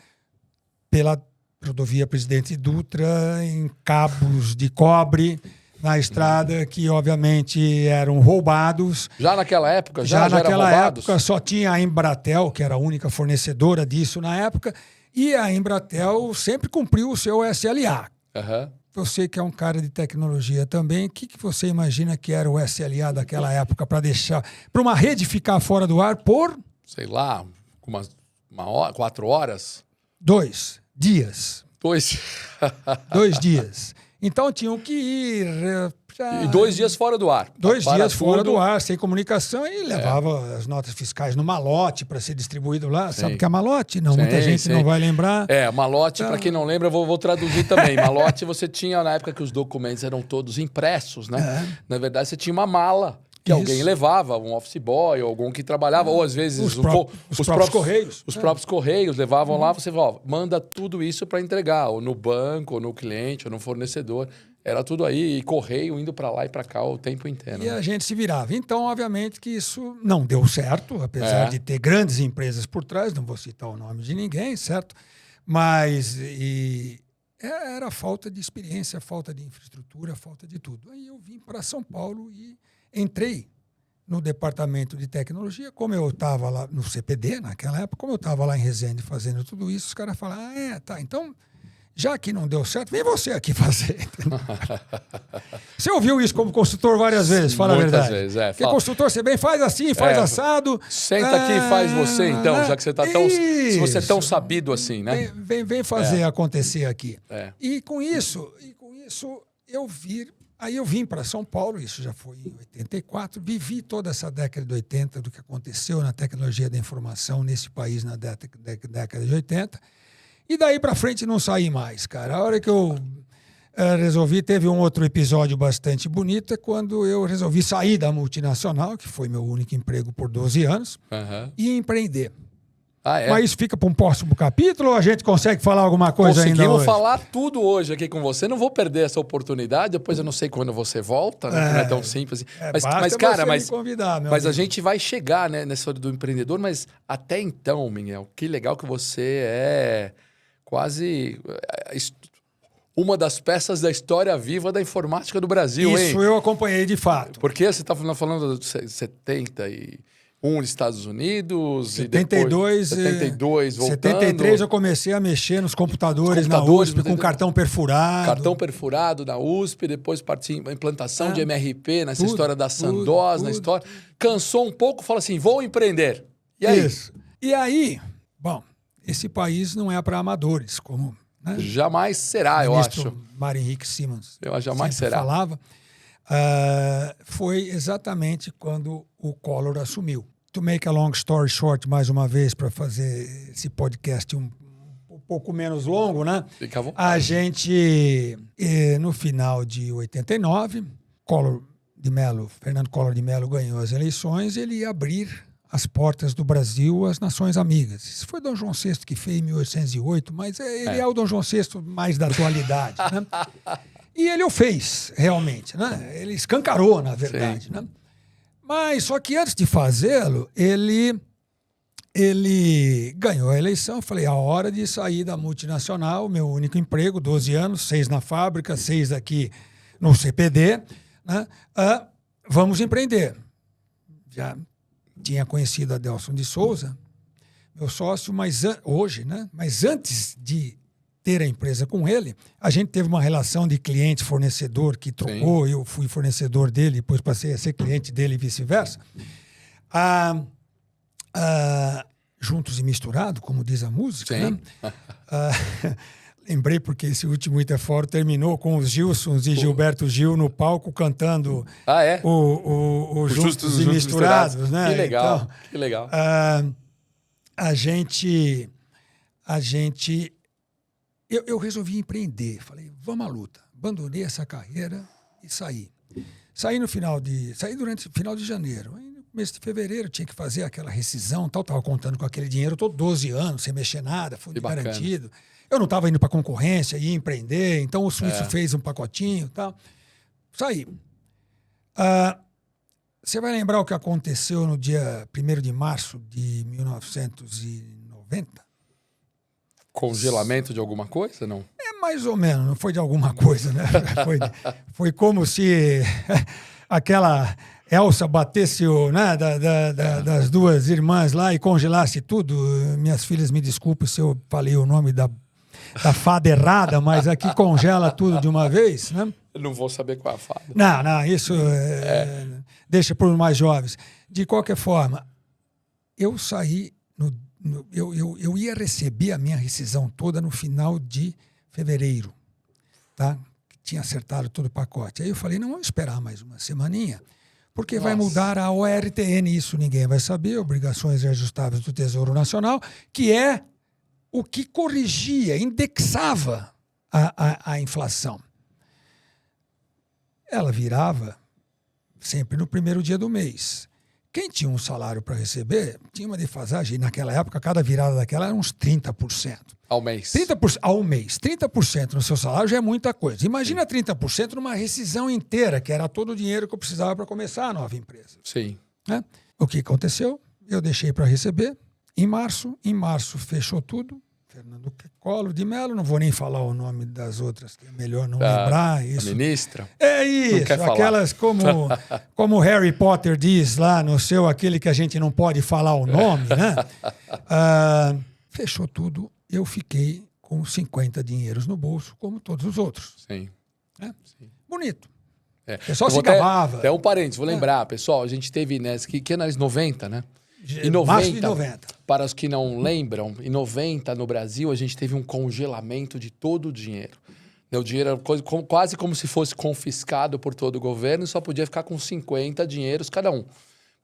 pela rodovia Presidente Dutra, em cabos de cobre na estrada, que obviamente eram roubados. Já naquela época? Já naquela época só tinha a Embratel, que era a única fornecedora disso na época, e a Embratel sempre cumpriu o seu SLA. Você que é um cara de tecnologia também, o que você imagina que era o SLA daquela época para uma rede ficar fora do ar por... Sei lá, uma hora, 4 horas? 2 dias. 2 dias. Então tinham que ir... E 2 dias fora do ar. 2 dias fora do ar, sem comunicação, e levava as notas fiscais no malote para ser distribuído lá. Sim. Sabe o que é malote? Não, muita gente não vai lembrar. Malote, para quem não lembra, eu vou traduzir também. Malote, você tinha, na época que os documentos eram todos impressos, né? Na verdade, você tinha uma mala que alguém levava, um office boy, ou algum que trabalhava, ou às vezes os próprios correios. Os próprios correios levavam lá, você manda tudo isso para entregar, ou no banco, ou no cliente, ou no fornecedor. Era tudo aí, e correio indo para lá e para cá o tempo inteiro. E a gente se virava. Então, obviamente que isso não deu certo, apesar de ter grandes empresas por trás, não vou citar o nome de ninguém, certo? Mas era falta de experiência, falta de infraestrutura, falta de tudo. Aí eu vim para São Paulo e entrei no departamento de tecnologia, como eu estava lá no CPD naquela época, como eu estava lá em Resende fazendo tudo isso, os caras falaram, então, já que não deu certo, vem você aqui fazer. Você ouviu isso como consultor várias vezes, fala a verdade. Muitas vezes, Porque consultor, você bem faz assim, faz assado. Senta aqui e faz você, então, já que você tá tão... Se você é tão sabido assim, né? Vem fazer acontecer aqui. É. E com isso Aí eu vim para São Paulo, isso já foi em 84, vivi toda essa década de 80, do que aconteceu na tecnologia da informação nesse país na década de 80. E daí para frente não saí mais, cara. A hora que eu resolvi, teve um outro episódio bastante bonito, é quando eu resolvi sair da multinacional, que foi meu único emprego por 12 anos, e empreender. Ah, é? Mas isso fica para um próximo capítulo ou a gente consegue falar alguma coisa ainda hoje? Conseguimos falar tudo hoje aqui com você. Não vou perder essa oportunidade. Depois eu não sei quando você volta, né? Não é tão simples. Mas cara, me convidar, meu mas a amigo. gente vai chegar, né, nessa hora do empreendedor. Mas até então, Miguel, que legal que você é quase uma das peças da história viva da informática do Brasil, hein? Isso eu acompanhei de fato. Porque você está falando de 71 nos Estados Unidos, 72, e depois 72 voltando. 73 eu comecei a mexer nos computadores na USP com cartão perfurado. Cartão perfurado na USP, depois parti a implantação de MRP, nessa história da Sandoz, na história. Cansou um pouco, fala assim, vou empreender. E aí? Isso. E aí, bom, esse país não é para amadores, como... Né? Jamais será, eu acho. Mário Henrique Simmons jamais será. Falava. Foi exatamente quando o Collor assumiu. To make a long story short, mais uma vez, para fazer esse podcast um pouco menos longo, né? Fica à vontade. A gente, no final de 89, Fernando Collor de Mello ganhou as eleições, ele ia abrir as portas do Brasil às nações amigas. Isso foi Dom João VI que fez em 1808, mas ele é o Dom João VI mais da atualidade, né? E ele o fez, realmente, né? Ele escancarou, na verdade, né? Mas só que antes de fazê-lo, ele ganhou a eleição. Eu falei, a hora de sair da multinacional, meu único emprego, 12 anos, 6 na fábrica, 6 aqui no CPD, né? Vamos empreender. Já tinha conhecido Adelson de Souza, meu sócio, hoje, né? Mas antes de ter a empresa com ele, a gente teve uma relação de cliente-fornecedor que trocou, Sim. Eu fui fornecedor dele, depois passei a ser cliente dele e vice-versa. Juntos e misturados, como diz a música. Sim. Né? Lembrei porque esse último Itaforo terminou com os Gilsons e Gilberto Gil no palco cantando o Juntos e Misturados. Né? Que legal, então, que legal. Eu resolvi empreender. Falei, vamos à luta. Abandonei essa carreira e saí. Saí durante o final de janeiro. Aí, no começo de fevereiro, tinha que fazer aquela rescisão. Estava contando com aquele dinheiro todo 12 anos, sem mexer nada, fundo garantido. Eu não estava indo para concorrência, ia empreender. Então, o Suíço fez um pacotinho e tal. Saí. Você vai lembrar o que aconteceu no dia 1º de março de 1990? Congelamento de alguma coisa, não? Mais ou menos, não foi de alguma coisa, né? Foi como se aquela Elsa batesse das duas irmãs lá e congelasse tudo. Minhas filhas, me desculpem se eu falei o nome da fada errada, mas aqui congela tudo de uma vez, né? Eu não vou saber qual é a fada. Não, isso deixa para os mais jovens. De qualquer forma, eu saí eu ia receber a minha rescisão toda no final de fevereiro, tá? Tinha acertado todo o pacote. Aí eu falei, não, vamos esperar mais uma semaninha, porque vai mudar a ORTN, isso ninguém vai saber, Obrigações Reajustáveis do Tesouro Nacional, que é o que corrigia, indexava a inflação. Ela virava sempre no primeiro dia do mês. Quem tinha um salário para receber tinha uma defasagem. E naquela época, cada virada daquela era uns 30%. Ao mês. 30% ao mês. 30% no seu salário já é muita coisa. Imagina 30% numa rescisão inteira, que era todo o dinheiro que eu precisava para começar a nova empresa. Sim. Né? O que aconteceu? Eu deixei para receber. Em março fechou tudo. Fernando Collor de Mello, não vou nem falar o nome das outras, que é melhor não lembrar. Isso. A ministra? É isso, aquelas como Harry Potter diz lá no seu, aquele que a gente não pode falar o nome, né? Fechou tudo, eu fiquei com 50 dinheiros no bolso, como todos os outros. Sim. Né? Sim. Bonito. O pessoal se gabava. Até um parênteses, vou lembrar, pessoal, a gente teve, né, que é nas 90, né? Em 90, março de 90. Para os que não lembram, em 90, no Brasil, a gente teve um congelamento de todo o dinheiro. O dinheiro era quase como se fosse confiscado por todo o governo e só podia ficar com 50 dinheiros cada um.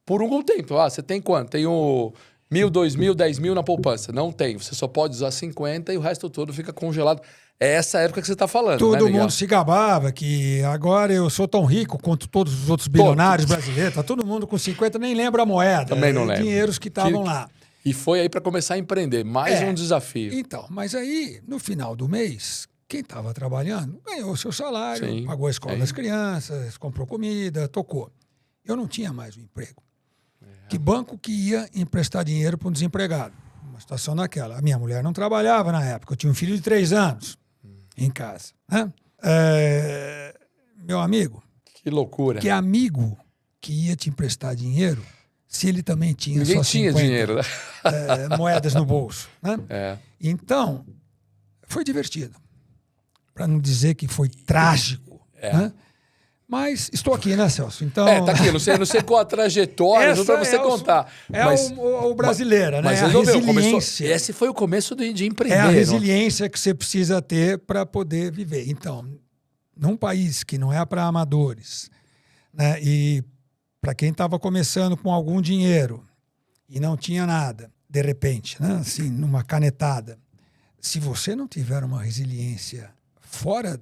Por um tempo. Você tem quanto? Tenho 1.000, 2.000, 10.000 na poupança. Não tem. Você só pode usar 50 e o resto todo fica congelado. É essa época que você está falando, Todo né, Miguel? mundo se gabava que agora eu sou tão rico quanto todos os outros bilionários brasileiros. Tá todo mundo com 50, nem lembra a moeda. Também não lembro. Dinheiros que estavam lá. E foi aí para começar a empreender. Mais um desafio. Então, mas aí, no final do mês, quem estava trabalhando ganhou o seu salário, Sim, pagou a escola das crianças, comprou comida, tocou. Eu não tinha mais um emprego. Que banco que ia emprestar dinheiro para um desempregado? Uma situação daquela. A minha mulher não trabalhava na época. Eu tinha um filho de 3 anos em casa. Né? Meu amigo... Que loucura. Que amigo que ia te emprestar dinheiro se ele também tinha Ninguém só tinha 50 dinheiro, né? moedas no bolso. Né? Então, foi divertido. Para não dizer que foi trágico. Né? Mas estou aqui, né, Celso? Então... tá aqui. Eu não sei qual a trajetória, não para você contar. Mas, o brasileira, né? Mas a resiliência. Começou, esse foi o começo de empreender. É a resiliência que você precisa ter para poder viver. Então, num país que não é para amadores, né? E para quem estava começando com algum dinheiro e não tinha nada, de repente, né? Assim, numa canetada, se você não tiver uma resiliência fora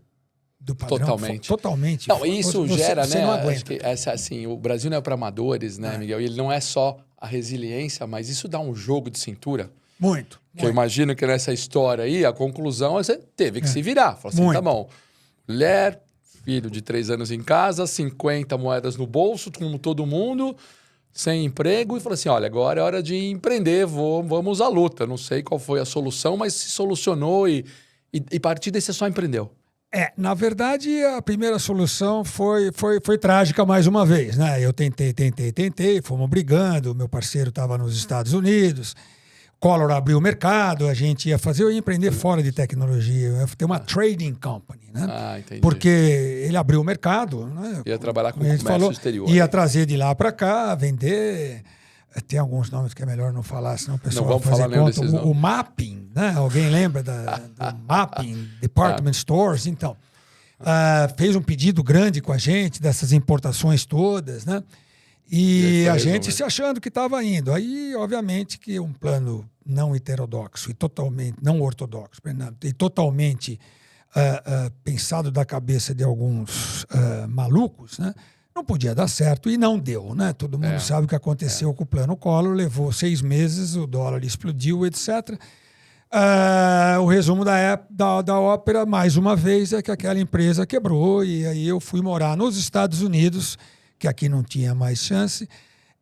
do padrão, totalmente. Não, isso gera, você né? Não aguenta. Acho que assim, o Brasil não é para amadores, né, Miguel? E ele não é só a resiliência, mas isso dá um jogo de cintura. Muito. Que eu imagino que nessa história aí, a conclusão é que você teve que se virar. Falou assim, tá bom, mulher, filho de 3 anos em casa, 50 moedas no bolso, como todo mundo, sem emprego, e falou assim, olha, agora é hora de empreender, vamos à luta. Não sei qual foi a solução, mas se solucionou e a partir daí você só empreendeu. Na verdade, a primeira solução foi trágica mais uma vez, né? Eu tentei, fomos brigando, meu parceiro estava nos Estados Unidos, Collor abriu o mercado, a gente eu ia empreender fora de tecnologia, eu ia ter uma trading company, né? Entendi. Porque ele abriu o mercado, né? Ia trabalhar com comércio exterior. Ia trazer de lá para cá, vender. Tem alguns nomes que é melhor não falar, senão o pessoal vai fazer conta. O mapping, né? Alguém lembra do mapping, department stores? Então, fez um pedido grande com a gente dessas importações todas, né? E a gente se achando que estava indo. Aí, obviamente, que um plano não heterodoxo e totalmente, não ortodoxo, e totalmente pensado da cabeça de alguns malucos, né? Não podia dar certo e não deu, né? Todo mundo sabe o que aconteceu com o plano Collor, levou 6 meses, o dólar explodiu, etc. O resumo da ópera, mais uma vez, é que aquela empresa quebrou e aí eu fui morar nos Estados Unidos, que aqui não tinha mais chance,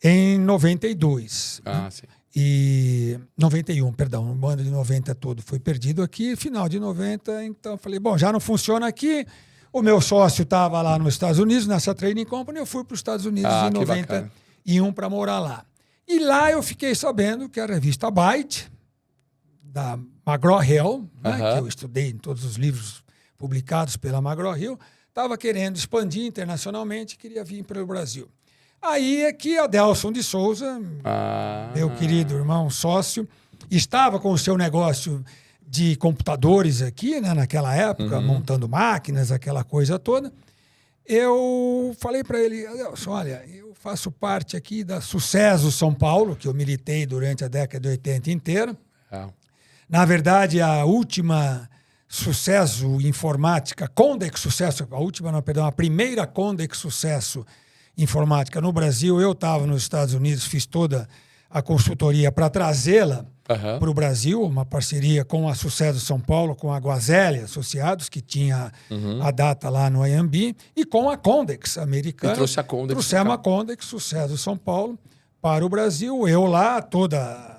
em 92. Sim. E 91, perdão, o ano de 90 todo foi perdido aqui, final de 90, então falei, bom, já não funciona aqui. O meu sócio estava lá nos Estados Unidos, nessa trading company, eu fui para os Estados Unidos em 91 para morar lá. E lá eu fiquei sabendo que a revista Byte, da McGraw-Hill, né, que eu estudei em todos os livros publicados pela McGraw-Hill, estava querendo expandir internacionalmente, queria vir para o Brasil. Aí é que Adelson de Souza, meu querido irmão sócio, estava com o seu negócio de computadores aqui, né, naquela época, montando máquinas, aquela coisa toda. Eu falei para ele, Adelson, olha, eu faço parte aqui da Sucesso São Paulo, que eu militei durante a década de 80 inteira. Na verdade, a última Sucesso Informática, Condex Sucesso, a primeira Condex Sucesso Informática no Brasil, eu estava nos Estados Unidos, fiz toda a consultoria para trazê-la para o Brasil, uma parceria com a Sucesso São Paulo, com a Guazelli Associados, que tinha a data lá no IMB, e com a Condex americana. E trouxe a Condex. Trouxemos a Condex, Sucesso São Paulo, para o Brasil. Eu lá, toda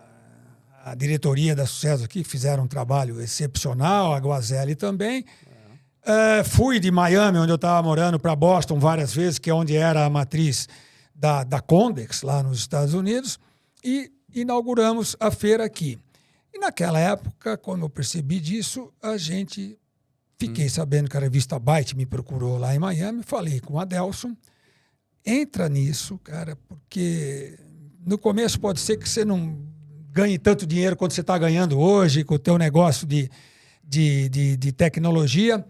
a diretoria da Sucesso aqui, fizeram um trabalho excepcional, a Guazelli também. Fui de Miami, onde eu estava morando, para Boston várias vezes, que é onde era a matriz da Condex, lá nos Estados Unidos, e inauguramos a feira aqui. E naquela época, quando eu percebi disso, a gente Fiquei sabendo que a revista Byte me procurou lá em Miami, falei com o Adelson, entra nisso, cara, porque no começo pode ser que você não ganhe tanto dinheiro quanto você está ganhando hoje com o teu negócio de tecnologia,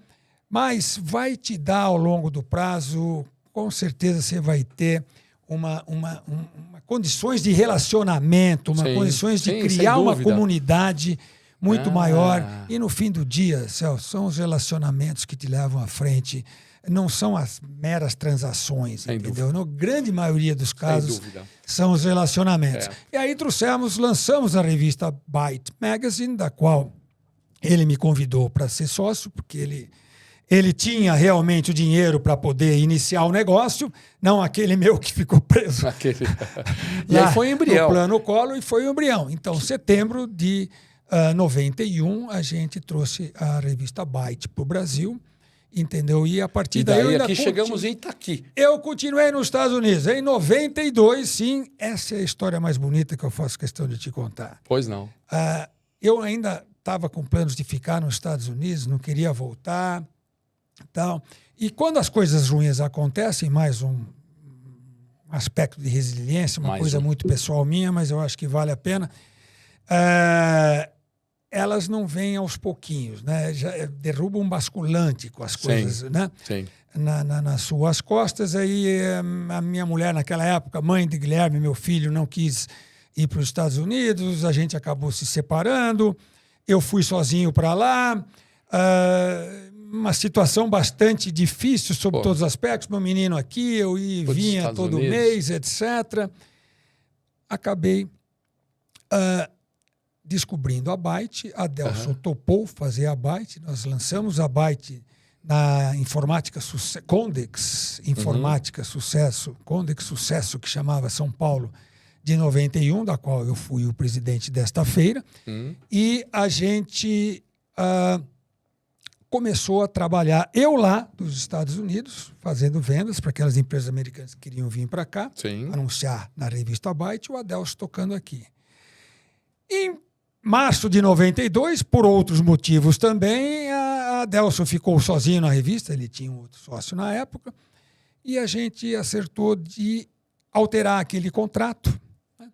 mas vai te dar ao longo do prazo, com certeza você vai ter condições de relacionamento, condições de criar uma comunidade muito maior. E no fim do dia, Celso, são os relacionamentos que te levam à frente. Não são as meras transações, entendeu? Na grande maioria dos casos, são os relacionamentos. E aí lançamos a revista Byte Magazine, da qual ele me convidou para ser sócio, porque ele tinha realmente o dinheiro para poder iniciar o negócio, não aquele meu que ficou preso. E aí foi o embrião. No plano Collor, e foi o embrião. Então, setembro de 91, a gente trouxe a revista Byte para o Brasil, entendeu? E a partir daí aqui chegamos em Itaqui. Eu continuei nos Estados Unidos. Em 92, sim, essa é a história mais bonita que eu faço questão de te contar. Pois não. Eu ainda estava com planos de ficar nos Estados Unidos, não queria voltar, tal. E quando as coisas ruins acontecem, mais um aspecto de resiliência, uma coisa muito pessoal minha, mas eu acho que vale a pena, elas não vêm aos pouquinhos, né? Já derrubam um basculante com as coisas, né? Sim. Nas suas costas. Aí a minha mulher, naquela época, mãe de Guilherme, meu filho, não quis ir para os Estados Unidos, a gente acabou se separando, eu fui sozinho para lá, uma situação bastante difícil sobre todos os aspectos, meu menino aqui, eu vinha todo mês, etc. Acabei descobrindo a Byte, a Adelson topou fazer a Byte, nós lançamos a Byte na Informática Condex, Informática Sucesso, Condex Sucesso, que chamava São Paulo, de 91, da qual eu fui o presidente desta feira, e a gente começou a trabalhar, eu lá dos Estados Unidos, fazendo vendas para aquelas empresas americanas que queriam vir para cá, anunciar na revista Byte, o Adelson tocando aqui. Em março de 92, por outros motivos também, a Adelson ficou sozinho na revista, ele tinha um outro sócio na época, e a gente acertou de alterar aquele contrato, né?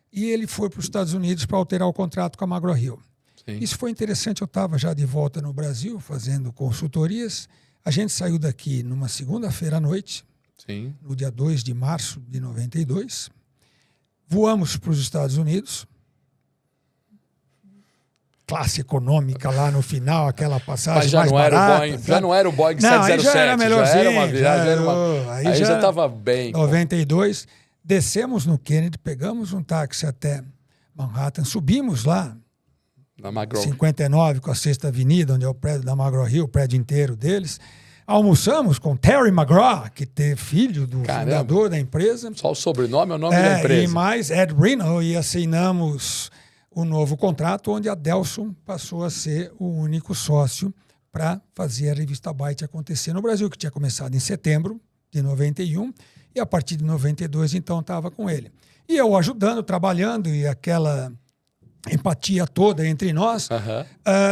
E ele foi para os Estados Unidos para alterar o contrato com a McGraw-Hill. Isso foi interessante, eu estava já de volta no Brasil, fazendo consultorias, a gente saiu daqui numa segunda-feira à noite, no dia 2 de março de 92, voamos para os Estados Unidos, classe econômica lá no final, aquela passagem mais barata. Já não era o Boeing 707, já era melhorzinho. Já era uma viagem, aí já estava bem. 92, descemos no Kennedy, pegamos um táxi até Manhattan, subimos lá, na McGraw. 59 com a 6ª Avenida, onde é o prédio da McGraw-Hill, o prédio inteiro deles. Almoçamos com Terry McGraw, que é filho do fundador da empresa. Só o sobrenome é o nome da empresa. E mais Ed Reno, e assinamos o novo contrato, onde a Adelson passou a ser o único sócio para fazer a revista Byte acontecer no Brasil, que tinha começado em setembro de 91, e a partir de 92, então, estava com ele. E eu ajudando, trabalhando, e aquela empatia toda entre nós,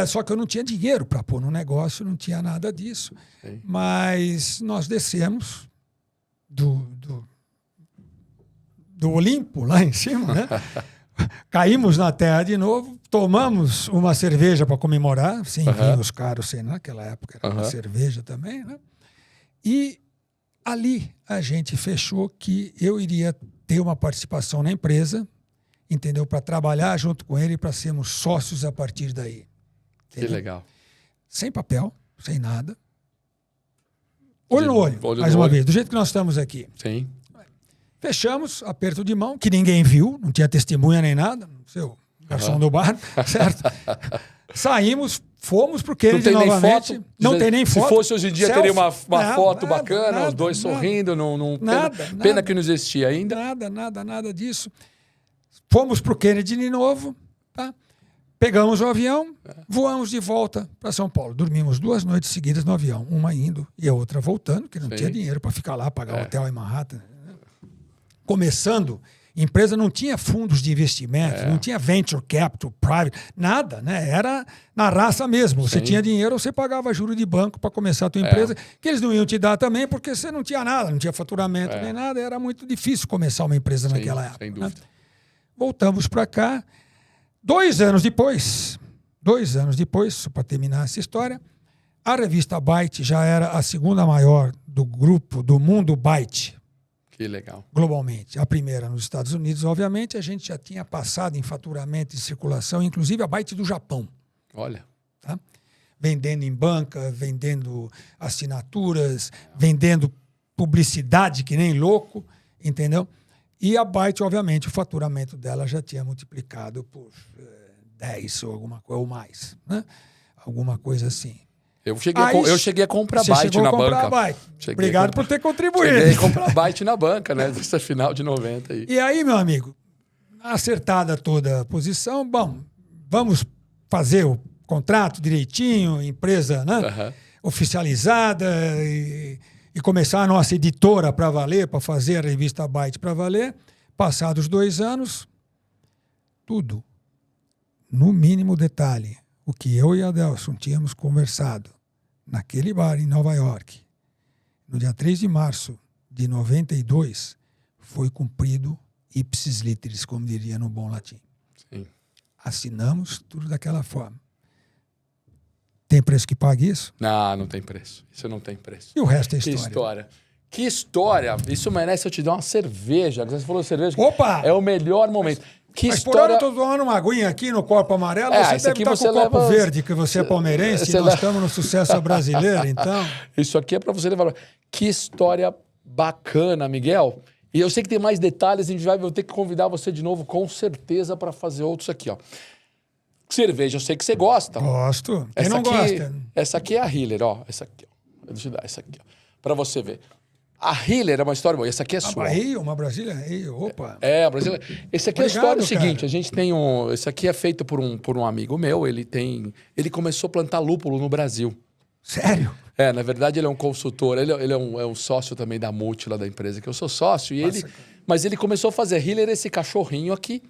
só que eu não tinha dinheiro para pôr no negócio, não tinha nada disso. Mas nós descemos do Olimpo, lá em cima, né? Caímos na terra de novo, tomamos uma cerveja para comemorar, sem vinhos caros, sem naquela época era uma cerveja também, né? E ali a gente fechou que eu iria ter uma participação na empresa, entendeu? Para trabalhar junto com ele, para sermos sócios a partir daí. Entendeu? Que legal. Sem papel, sem nada. Olho no olho, mais uma vez, do jeito que nós estamos aqui. Sim. Fechamos, aperto de mão, que ninguém viu, não tinha testemunha nem nada, seu garçom do bar, certo? Saímos, fomos pro Kennedy novamente. Não tem nem foto. Se fosse hoje em dia, teria uma foto bacana, os dois sorrindo. Pena que não existia ainda. Nada disso. Fomos pro Kennedy de novo, tá? Pegamos o avião, voamos de volta para São Paulo. Dormimos 2 noites seguidas no avião, uma indo e a outra voltando, que não tinha dinheiro para ficar lá, pagar hotel em Manhattan. Começando Empresa não tinha fundos de investimento, não tinha venture capital, private, nada, né? Era na raça mesmo. Você tinha dinheiro, você pagava juro de banco para começar a tua empresa, que eles não iam te dar também, porque você não tinha nada, não tinha faturamento nem nada. Era muito difícil começar uma empresa naquela época. Sem dúvida. Né? Voltamos para cá. 2 anos depois, só para terminar essa história, a revista Byte já era a segunda maior do grupo do mundo Byte. Que legal. Globalmente. A primeira nos Estados Unidos, obviamente, a gente já tinha passado em faturamento e circulação, inclusive a Byte do Japão. Olha. Tá? Vendendo em banca, vendendo assinaturas, vendendo publicidade que nem louco, entendeu? E a Byte, obviamente, o faturamento dela já tinha multiplicado por 10 ou alguma coisa, ou mais. Né? Alguma coisa assim. Eu cheguei a comprar Byte na banca. Byte. Obrigado por ter contribuído. Cheguei a comprar Byte na banca, né? Nessa final de 90 aí. E aí, meu amigo, acertada toda a posição, bom, vamos fazer o contrato direitinho, empresa, né? Oficializada e começar a nossa editora para valer, para fazer a revista Byte para valer. Passados 2 anos, tudo, no mínimo detalhe, o que eu e a Adelson tínhamos conversado naquele bar em Nova York, no dia 3 de março de 92, foi cumprido ipsis literis, como diria no bom latim. Sim. Assinamos tudo daquela forma. Tem preço que pague isso? Não tem preço. Isso não tem preço. E o resto é Que história. história. Que história. Isso merece eu te dar uma cerveja. Você falou cerveja. Opa! É o melhor momento. Que Mas história... por hora eu estou tomando uma aguinha aqui no copo amarelo, você esse deve aqui estar você com o copo leva... verde, que você é palmeirense, e nós estamos no sucesso brasileiro, então... Isso aqui é para você levar... Que história bacana, Miguel. E eu sei que tem mais detalhes, a gente vai ter que convidar você de novo, com certeza, para fazer outros aqui, ó. Cerveja, eu sei que você gosta. Gosto. Quem Essa não aqui, gosta? Essa aqui é a Hiller, ó. Essa aqui, ó. Deixa eu dar essa aqui, ó. Pra você ver. A Hiller é uma história boa. Essa aqui é sua. Bahia, uma Brasília? Opa. É, a Brasília. Esse aqui Obrigado, é a história do seguinte: cara. a gente tem um. Esse aqui é feito por um amigo meu. Ele começou a plantar lúpulo no Brasil. Sério? Na verdade, ele é um consultor. Ele é um sócio também da Multi, lá da empresa, que eu sou sócio. Mas ele começou a fazer Hiller, esse cachorrinho aqui.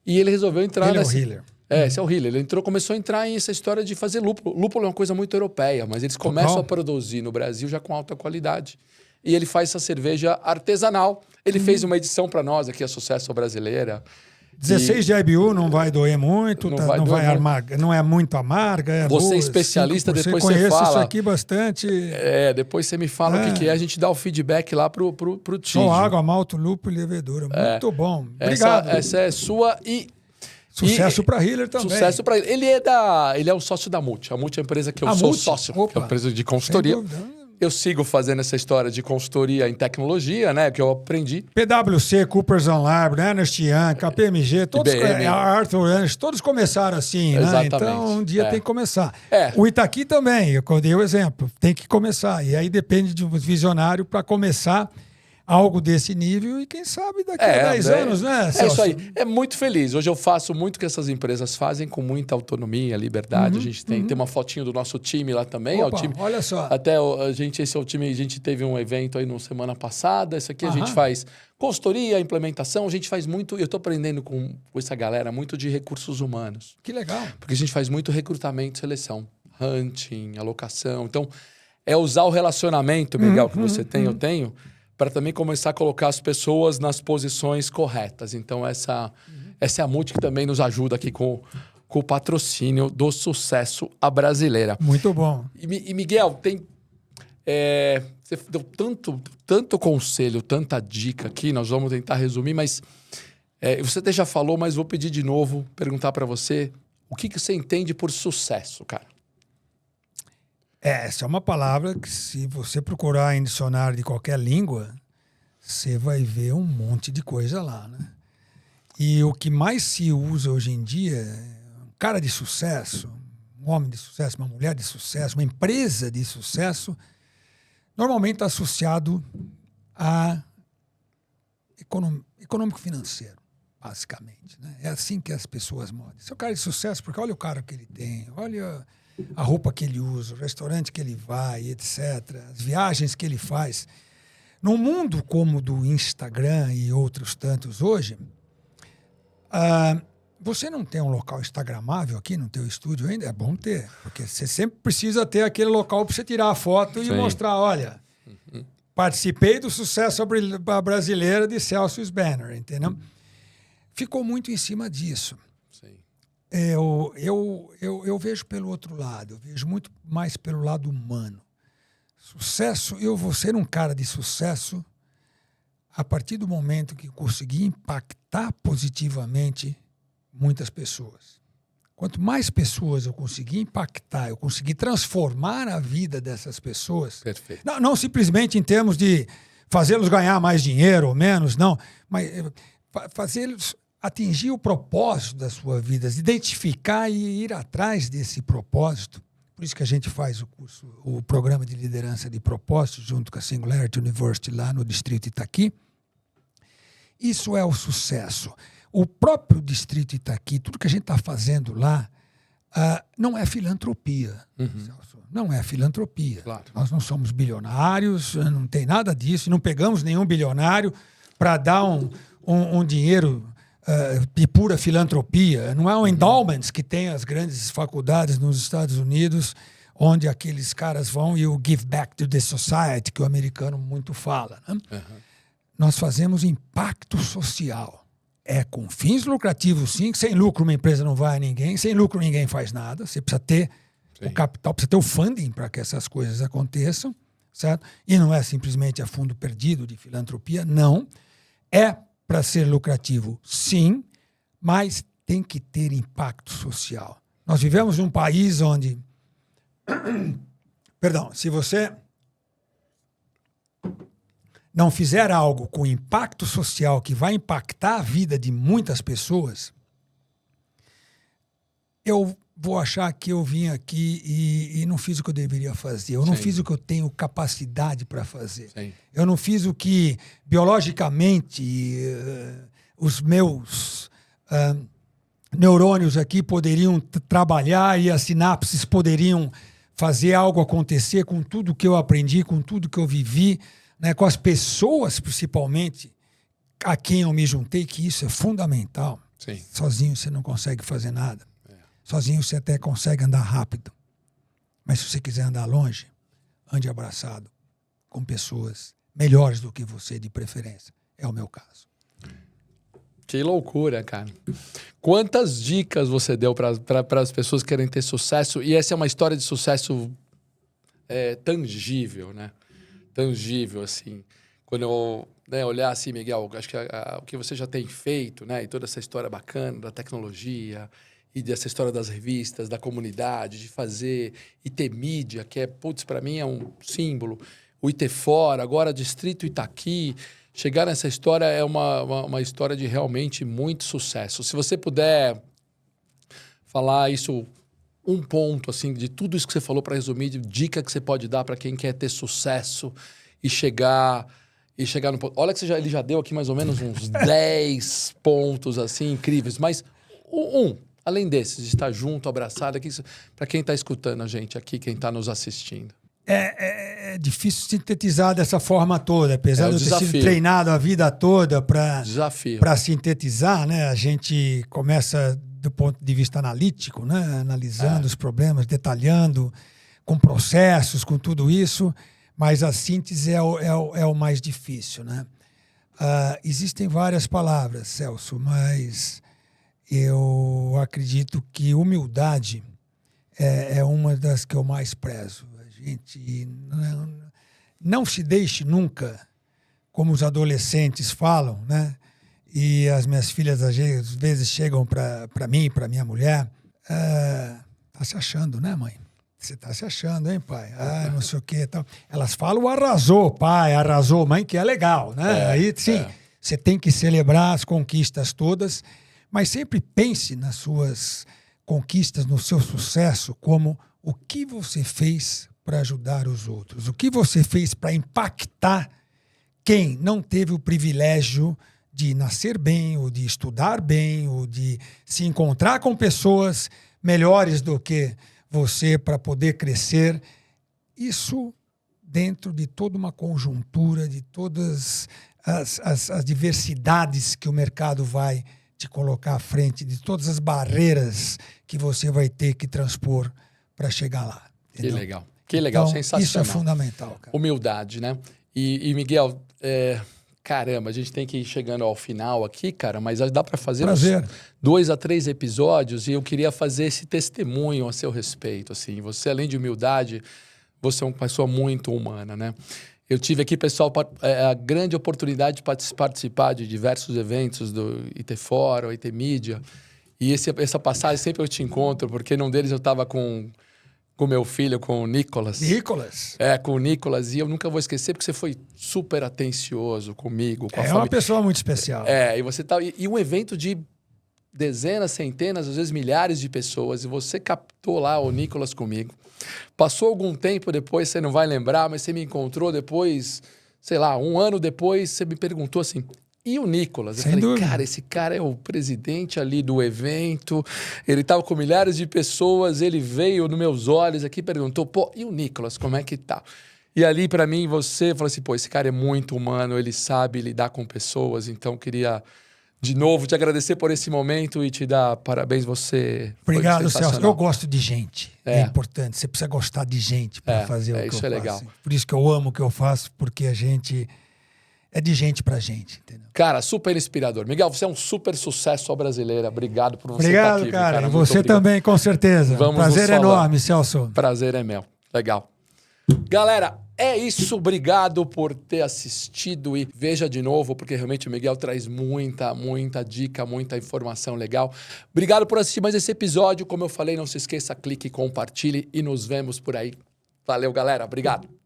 E ele resolveu entrar Ele é o Hiller. Esse é o Hiller. Ele começou a entrar em essa história de fazer lúpulo. Lúpulo é uma coisa muito europeia, mas eles começam a produzir no Brasil já com alta qualidade. E ele faz essa cerveja artesanal. Ele fez uma edição para nós aqui, a Sucesso Brasileira. 16 de IBU não vai doer muito, não é muito amarga. Você é especialista, depois você conheço fala. Isso aqui bastante. Depois você me fala o que é, a gente dá o feedback lá pro Tígio. Só água, malto, lúpulo e levedura. Muito bom. Obrigado. Essa é sua e... Sucesso para Hiller também. Sucesso para ele. Ele é um sócio da Multi. A Multi é a empresa que eu sou sócio. Que é uma empresa de consultoria. Eu sigo fazendo essa história de consultoria em tecnologia, né? Que eu aprendi. PwC, Coopers & Lybrand, Ernst Young, KPMG, todos, Arthur Ernst, todos começaram assim, né? Exatamente. Então, um dia tem que começar. O Itaqui também, eu dei o exemplo, tem que começar. E aí depende de um visionário para começar algo desse nível e quem sabe daqui a 10 anos, né, Celso? É isso aí. É muito feliz. Hoje eu faço muito o que essas empresas fazem com muita autonomia, liberdade. A gente tem uma fotinho do nosso time lá também. Opa, o time, olha só. Até esse é o time, a gente teve um evento aí na semana passada. Esse aqui a gente faz consultoria, implementação. A gente faz muito, eu estou aprendendo com essa galera, muito de recursos humanos. Que legal. Porque a gente faz muito recrutamento e seleção. Hunting, alocação. Então, é usar o relacionamento, Miguel, que você tem, eu tenho, para também começar a colocar as pessoas nas posições corretas. Então, essa é a Multi que também nos ajuda aqui com o patrocínio do Sucesso à Brasileira. Muito bom. E Miguel, você deu tanto conselho, tanta dica aqui, nós vamos tentar resumir, mas você até já falou, mas vou pedir de novo, perguntar para você, o que você entende por sucesso, cara? Essa é uma palavra que, se você procurar em dicionário de qualquer língua, você vai ver um monte de coisa lá, né? E o que mais se usa hoje em dia é um cara de sucesso, um homem de sucesso, uma mulher de sucesso, uma empresa de sucesso, normalmente está associado a econômico-financeiro, basicamente, né? É assim que as pessoas modam. Esse é o cara de sucesso porque olha o carro que ele tem, olha a roupa que ele usa, o restaurante que ele vai, etc., as viagens que ele faz. num mundo como o do Instagram e outros tantos hoje, você não tem um local instagramável aqui no teu estúdio ainda? É bom ter, porque você sempre precisa ter aquele local para você tirar a foto e mostrar, olha, participei do sucesso brasileiro de Celsius Banner, entendeu? Ficou muito em cima disso. Sim. Eu vejo pelo outro lado, eu vejo muito mais pelo lado humano. Sucesso, eu vou ser um cara de sucesso a partir do momento que consegui impactar positivamente muitas pessoas. Quanto mais pessoas eu conseguir impactar, eu conseguir transformar a vida dessas pessoas, Perfeito. não simplesmente em termos de fazê-los ganhar mais dinheiro ou menos, não, mas fazê-los atingir o propósito da sua vida, identificar e ir atrás desse propósito. Por isso que a gente faz o programa de liderança de propósito junto com a Singularity University lá no Distrito Itaqui. Isso é o sucesso. O próprio Distrito Itaqui, tudo que a gente está fazendo lá, não é filantropia. Celso. Não é filantropia. Claro. Nós não somos bilionários, não tem nada disso, não pegamos nenhum bilionário para dar um dinheiro de pura filantropia. Não é um endowments que tem as grandes faculdades nos Estados Unidos, onde aqueles caras vão e o give back to the society, que o americano muito fala. Né? Nós fazemos impacto social. É com fins lucrativos, sim. Sem lucro uma empresa não vai a ninguém. Sem lucro ninguém faz nada. Você precisa ter o capital, precisa ter o funding para que essas coisas aconteçam, certo? E não é simplesmente a fundo perdido de filantropia, não. É para ser lucrativo, sim, mas tem que ter impacto social. Nós vivemos num país onde... Perdão, se você não fizer algo com impacto social que vai impactar a vida de muitas pessoas, eu vou achar que eu vim aqui e não fiz o que eu deveria fazer. Eu não fiz o que eu tenho capacidade para fazer. Sim. Eu não fiz o que, biologicamente, os meus neurônios aqui poderiam trabalhar e as sinapses poderiam fazer algo acontecer com tudo que eu aprendi, com tudo que eu vivi, né, com as pessoas, principalmente, a quem eu me juntei, que isso é fundamental. Sim. Sozinho você não consegue fazer nada. Sozinho você até consegue andar rápido. Mas se você quiser andar longe, ande abraçado com pessoas melhores do que você, de preferência. É o meu caso. Que loucura, cara. Quantas dicas você deu para as pessoas que querem ter sucesso? E essa é uma história de sucesso tangível, né? Tangível, assim. Quando eu olhar assim, Miguel, acho que o que você já tem feito, né? E toda essa história bacana da tecnologia e dessa história das revistas, da comunidade, de fazer e ter mídia, que para mim é um símbolo. O IT Fora, agora Distrito Itaqui. Chegar nessa história é uma história de realmente muito sucesso. Se você puder falar isso, um ponto assim de tudo isso que você falou para resumir, de dica que você pode dar para quem quer ter sucesso e chegar no ponto. Olha que ele já deu aqui mais ou menos uns 10 pontos assim incríveis, mas além desses, de estar junto, abraçado, para quem está escutando a gente aqui, quem está nos assistindo. É difícil sintetizar dessa forma toda, apesar de eu ter desafio. sido treinado a vida toda para sintetizar, né? A gente começa do ponto de vista analítico, né? Analisando os problemas, detalhando, com processos, com tudo isso, mas a síntese é o mais difícil, né? Existem várias palavras, Celso, mas eu acredito que humildade é uma das que eu mais prezo. Gente, não se deixe nunca, como os adolescentes falam, né? E as minhas filhas às vezes chegam para mim, para minha mulher, tá se achando, né, mãe? Você tá se achando, hein, pai? Não sei o quê, tal. Elas falam arrasou, pai, arrasou, mãe, que é legal, né? Aí, sim, você tem que celebrar as conquistas todas, mas sempre pense nas suas conquistas, no seu sucesso, como o que você fez para ajudar os outros, o que você fez para impactar quem não teve o privilégio de nascer bem, ou de estudar bem, ou de se encontrar com pessoas melhores do que você para poder crescer. Isso dentro de toda uma conjuntura, de todas as diversidades que o mercado vai te colocar à frente, de todas as barreiras que você vai ter que transpor para chegar lá. Entendeu? Que legal, Então, sensacional. Isso é fundamental, cara. Humildade, né? E Miguel, caramba, a gente tem que ir chegando ao final aqui, cara, mas dá para fazer uns 2 a 3 episódios e eu queria fazer esse testemunho a seu respeito, assim. Você, além de humildade, você é uma pessoa muito humana, né? Eu tive aqui, pessoal, a grande oportunidade de participar de diversos eventos do IT Fórum, IT Mídia. E essa passagem sempre eu te encontro, porque num deles eu estava com meu filho, com o Nicolas. Nicolas? Com o Nicolas. E eu nunca vou esquecer, porque você foi super atencioso comigo, com a família. É uma pessoa muito especial. E você tá... E um evento de dezenas, centenas, às vezes milhares de pessoas. E você captou lá o Nicolas comigo. Passou algum tempo depois, você não vai lembrar, mas você me encontrou depois, sei lá, 1 ano depois, você me perguntou assim... E o Nicolas? Eu falei, dúvida. Cara, esse cara é o presidente ali do evento, ele estava com milhares de pessoas, ele veio nos meus olhos aqui e perguntou, pô, e o Nicolas, como é que tá? E ali, para mim, você falou assim, pô, esse cara é muito humano, ele sabe lidar com pessoas, então queria, de novo, te agradecer por esse momento e te dar parabéns, você. Obrigado, Celso. Eu gosto de gente, é importante, você precisa gostar de gente para fazer o que eu faço. Isso é legal. Por isso que eu amo o que eu faço, porque a gente... É de gente pra gente, entendeu? Cara, super inspirador. Miguel, você é um super sucesso à brasileira. Obrigado por você estar aqui. Cara. E você também, com certeza. Prazer enorme, Celso. Prazer é meu. Legal. Galera, é isso. Obrigado por ter assistido e veja de novo, porque realmente o Miguel traz muita dica, muita informação legal. Obrigado por assistir mais esse episódio. Como eu falei, não se esqueça, clique, compartilhe e nos vemos por aí. Valeu, galera. Obrigado.